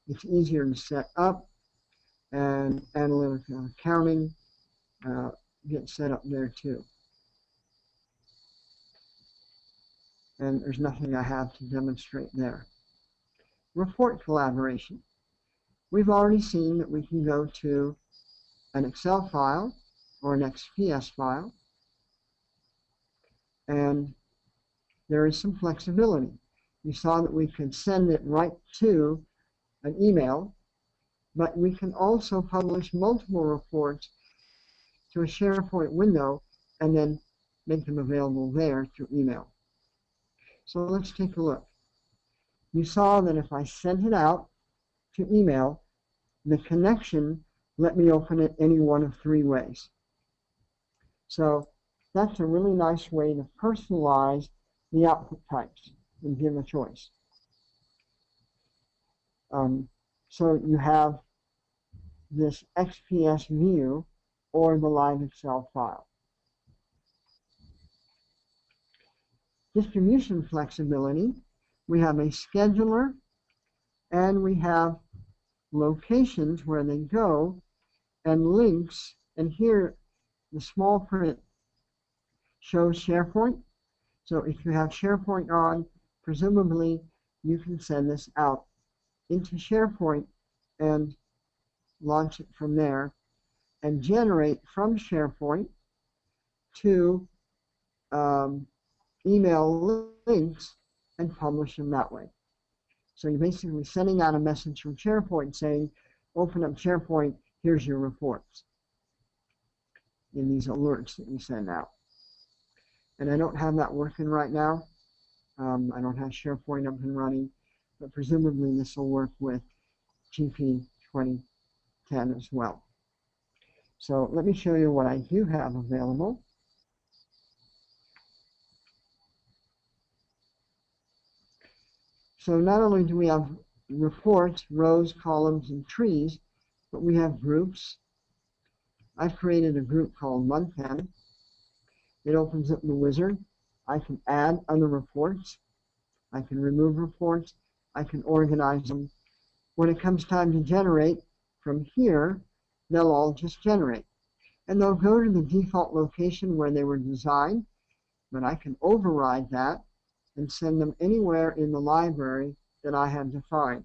it's easier to set up, and analytical accounting gets set up there too. And there's nothing I have to demonstrate there. Report collaboration. We've already seen that we can go to an Excel file or an XPS file, and there is some flexibility. You saw that we could send it right to an email, but we can also publish multiple reports to a SharePoint window and then make them available there through email. So let's take a look. You saw that if I sent it out to email, the connection let me open it any one of three ways. So that's a really nice way to personalize the output types and give a choice. So you have this XPS view or the live Excel file. Distribution flexibility. We have a scheduler and we have locations where they go and links, and here the small print shows SharePoint. So if you have SharePoint on, presumably you can send this out into SharePoint and launch it from there and generate from SharePoint to email links and publish them that way. So you're basically sending out a message from SharePoint saying, open up SharePoint, here's your reports. in these alerts that we send out. And I don't have that working right now. I don't have SharePoint up and running, but presumably this will work with GP 2010 as well. So let me show you what I do have available. So not only do we have reports, rows, columns, and trees, but we have groups. I've created a group called Month End. It opens up the wizard. I can add other reports. I can remove reports. I can organize them. When it comes time to generate, from here, they'll all just generate. And they'll go to the default location where they were designed, but I can override that and send them anywhere in the library that I have defined.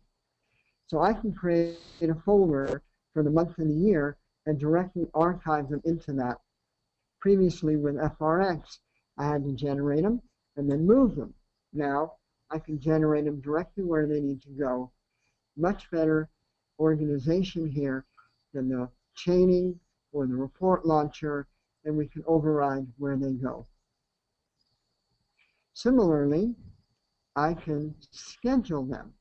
So I can create a folder for the month and the year and directly archive them into that. Previously with FRX, I had to generate them and then move them. Now I can generate them directly where they need to go. Much better organization here than the chaining or the report launcher, and we can override where they go. Similarly, I can schedule them.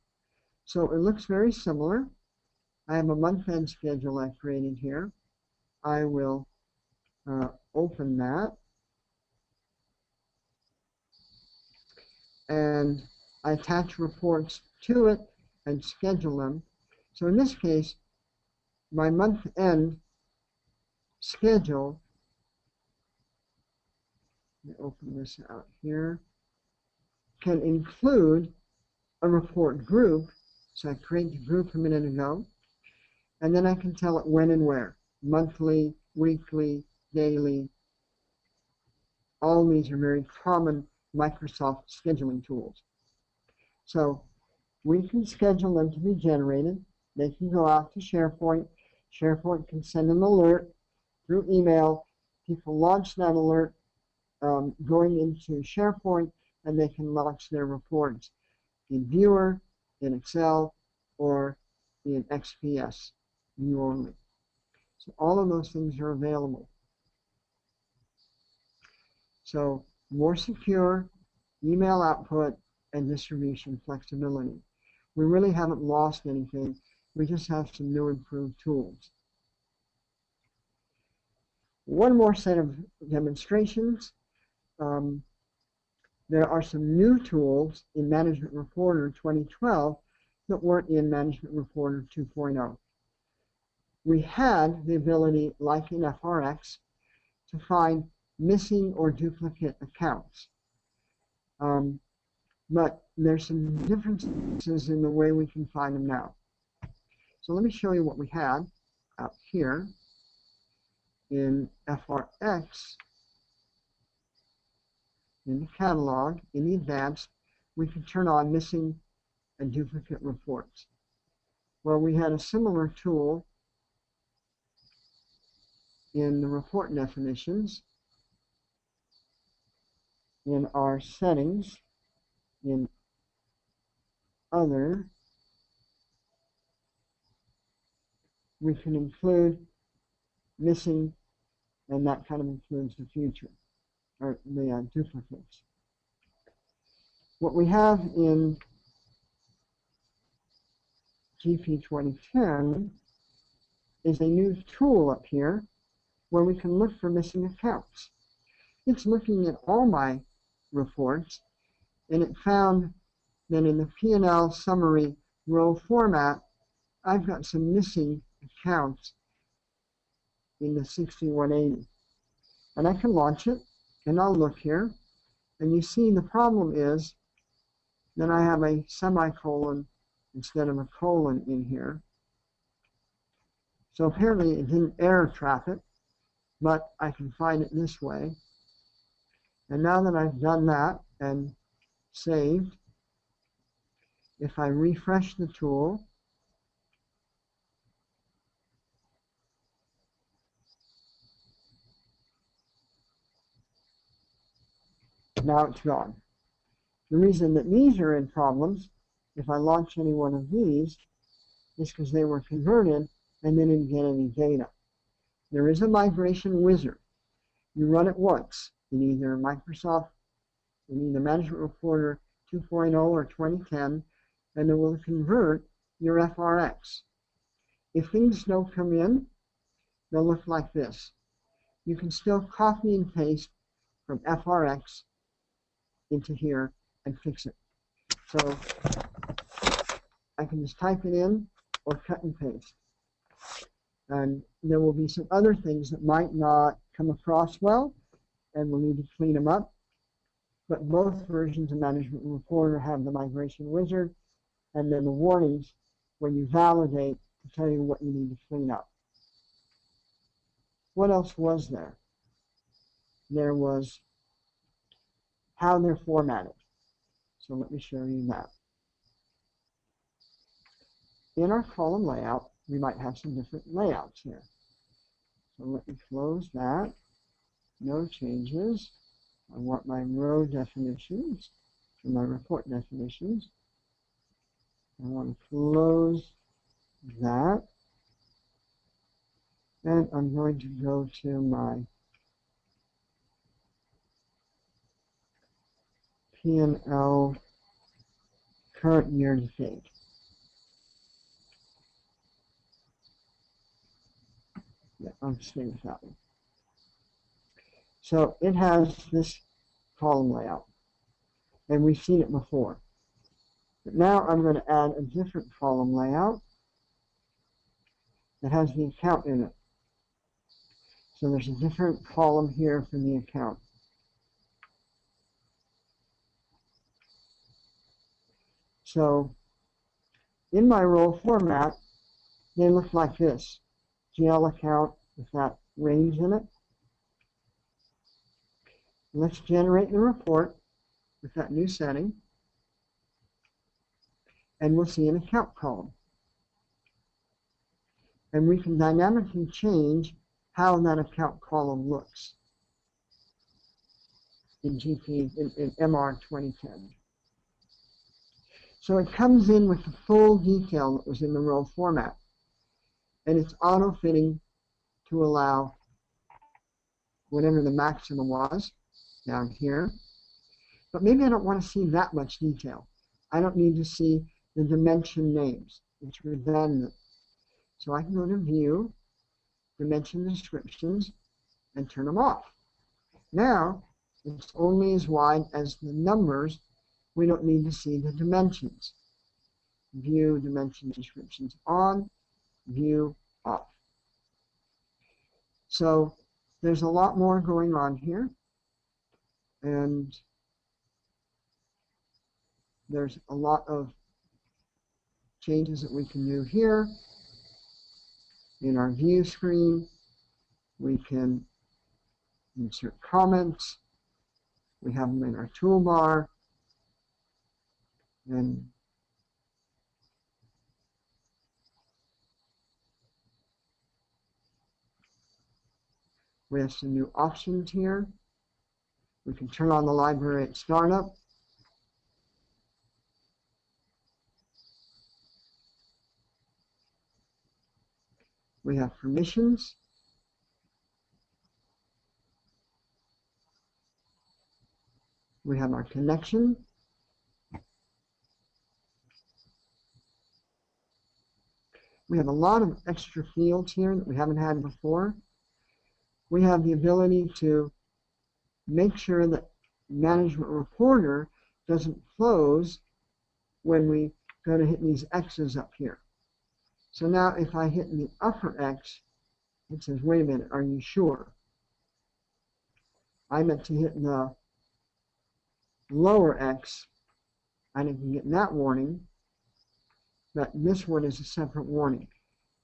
So it looks very similar. I have a month-end schedule I've created here. I will open that. And I attach reports to it and schedule them. So in this case, my month-end schedule, let me open this out here, can include a report group. So I create the group a minute ago, and then I can tell it when and where, monthly, weekly, daily. All these are very common Microsoft scheduling tools. So we can schedule them to be generated. They can go out to SharePoint. SharePoint can send an alert through email. People launch that alert going into SharePoint, and they can launch their reports in Viewer, in Excel, or in XPS, view only. So all of those things are available. So more secure email output and distribution flexibility. We really haven't lost anything. We just have some new improved tools. One more set of demonstrations. There are some new tools in Management Reporter 2012 that weren't in Management Reporter 2.0. We had the ability, like in FRX, to find missing or duplicate accounts. But there's some differences in the way we can find them now. So let me show you what we had out here in FRX. In the catalog, in the advanced, we can turn on missing and duplicate reports. Well, we had a similar tool in the report definitions, in our settings, in other, we can include missing, and that kind of includes the future, or the duplicates. What we have in GP 2010 is a new tool up here where we can look for missing accounts. It's looking at all my reports, and it found that in the P&L summary row format, I've got some missing accounts in the 6180. And I can launch it, and I'll look here, and you see the problem is that I have a semicolon instead of a colon in here. So apparently it didn't error trap it, but I can find it this way. And now that I've done that and saved, if I refresh the tool, now it's gone. The reason that these are in problems, if I launch any one of these, is because they were converted and they didn't get any data. There is a migration wizard. You run it once in either Management Reporter 2.0 or 2010, and it will convert your FRX. If things don't come in, they'll look like this. You can still copy and paste from FRX into here and fix it. So I can just type it in or cut and paste. And there will be some other things that might not come across well, and we'll need to clean them up. But both versions of Management Reporter have the migration wizard and then the warnings when you validate to tell you what you need to clean up. What else was there? There was how they're formatted. So let me show you that. In our column layout, we might have some different layouts here. So let me close that. No changes. I want my row definitions and my report definitions. I want to close that. And I'm going to go to my P&L current year to date. Yeah, I'm staying with that one. So it has this column layout, and we've seen it before. But now I'm going to add a different column layout that has the account in it. So there's a different column here for the account. So in my role format, they look like this. GL account with that range in it. Let's generate the report with that new setting. And we'll see an account column. And we can dynamically change how that account column looks in MR 2010. So it comes in with the full detail that was in the row format. And it's auto-fitting to allow whatever the maximum was down here. But maybe I don't want to see that much detail. I don't need to see the dimension names. It's redundant. So I can go to View, Dimension Descriptions, and turn them off. Now, it's only as wide as the numbers. We don't need to see the dimensions. View, Dimension Descriptions on, View, off. So there's a lot more going on here. And there's a lot of changes that we can do here. In our view screen, we can insert comments. We have them in our toolbar. And we have some new options here. We can turn on the library at startup. We have permissions. We have our connection. We have a lot of extra fields here that we haven't had before. We have the ability to make sure that Management Reporter doesn't close when we go to hit these X's up here. So now if I hit the upper X, it says, wait a minute, are you sure? I meant to hit the lower X. I didn't get that warning, but this one is a separate warning.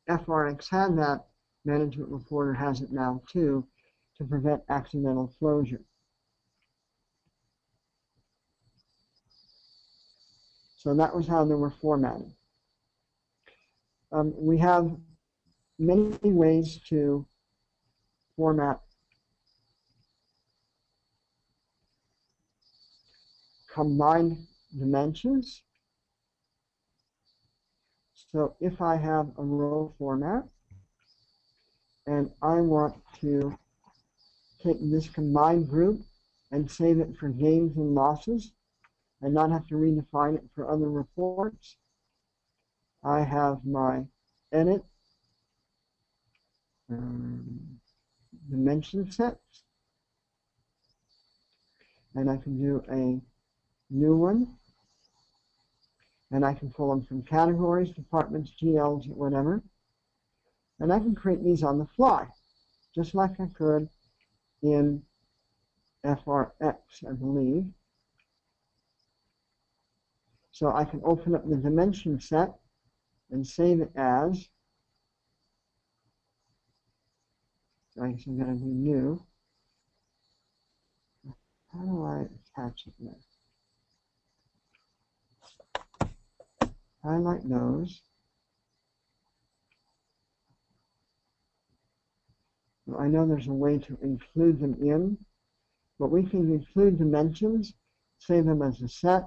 FRX had that, Management Reporter has it now too, to prevent accidental closure. So that was how they were formatted. We have many ways to format combined dimensions. So if I have a row format and I want to take this combined group and save it for gains and losses and not have to redefine it for other reports. I have my edit dimension sets, and I can do a new one, and I can pull them from categories, departments, GLs, whatever, and I can create these on the fly, just like I could in FRX, I believe. So I can open up the dimension set and save it as, I guess I'm going to do new. How do I attach it there? Highlight those. Well, I know there's a way to include them in, but we can include dimensions, save them as a set,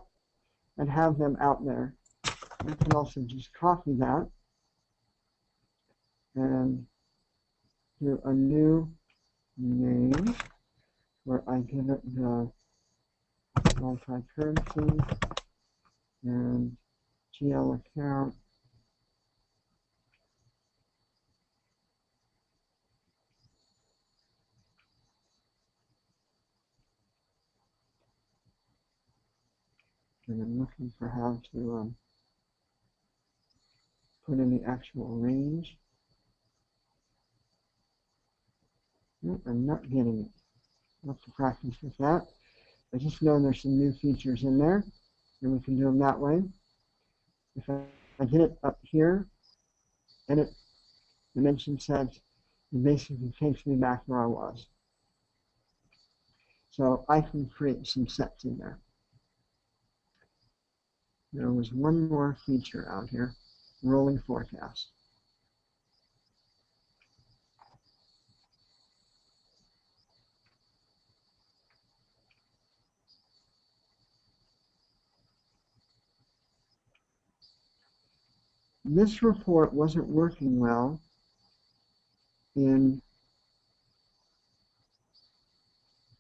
and have them out there. I can also just copy that and do a new name where I give it the multi-currency and GL account. And I'm looking for how to put in the actual range. Nope, I'm not getting it. I'll have to practice with that. I just know there's some new features in there, and we can do them that way. If I hit it up here, edit dimension sets, it basically takes me back where I was. So I can create some sets in there. There was one more feature out here, rolling forecast. This report wasn't working well in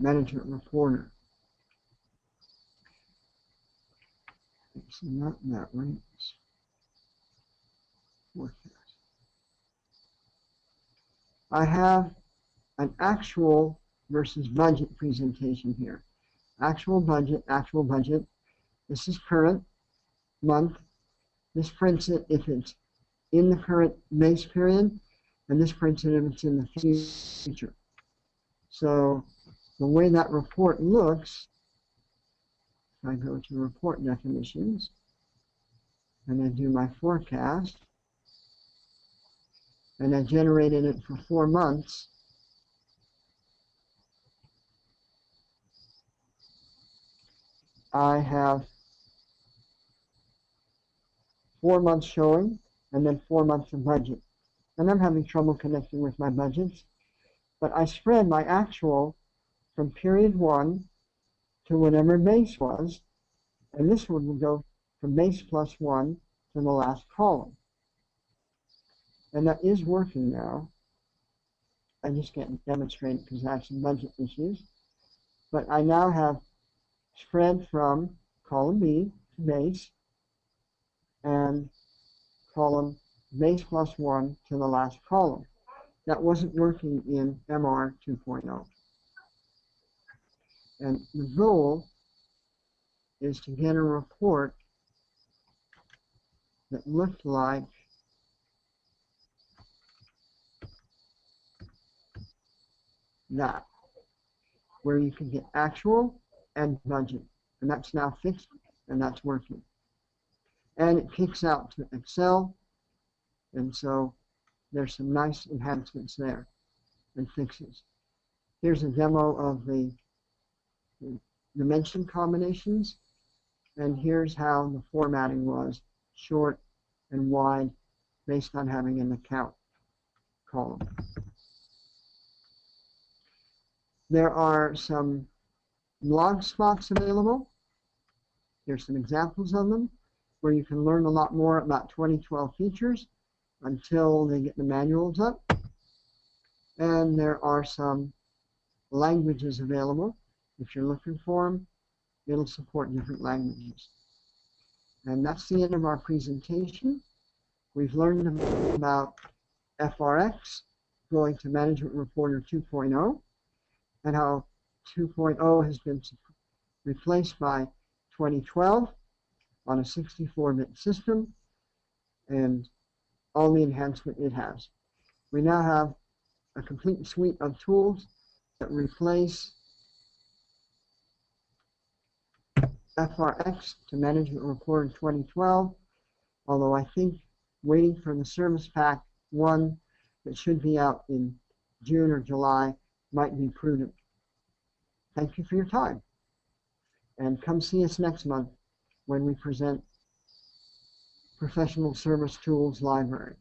Management Reporter. It's not that right. It's forecast. I have an actual versus budget presentation here. Actual budget, actual budget. This is current month. This prints it if it's in the current base period, and this prints it if it's in the future. So the way that report looks, if I go to report definitions, and I do my forecast, and I generated it for 4 months, I have 4 months showing, and then 4 months of budget. And I'm having trouble connecting with my budgets, but I spread my actual from period 1 to whatever base was, and this one will go from base plus 1 to the last column. And that is working now. I just can't demonstrate it because I have some budget issues. But I now have spread from column B to base and column base plus 1 to the last column. That wasn't working in MR 2.0. And the goal is to get a report that looked like that, where you can get actual and budget. And that's now fixed, and that's working. And it kicks out to Excel, and so there's some nice enhancements there and fixes. Here's a demo of the dimension combinations, and here's how the formatting was, short and wide, based on having an account column. There are some blog spots available. Here's some examples of them, where you can learn a lot more about 2012 features until they get the manuals up. And there are some languages available. If you're looking for them, it'll support different languages. And that's the end of our presentation. We've learned about FRX, going to Management Reporter 2.0, and how 2.0 has been replaced by 2012 on a 64-bit system, and all the enhancement it has. We now have a complete suite of tools that replace FRX to Management Reporter 2012, although I think waiting for the Service Pack 1 that should be out in June or July might be prudent. Thank you for your time, and come see us next month when we present Professional Service Tools Library.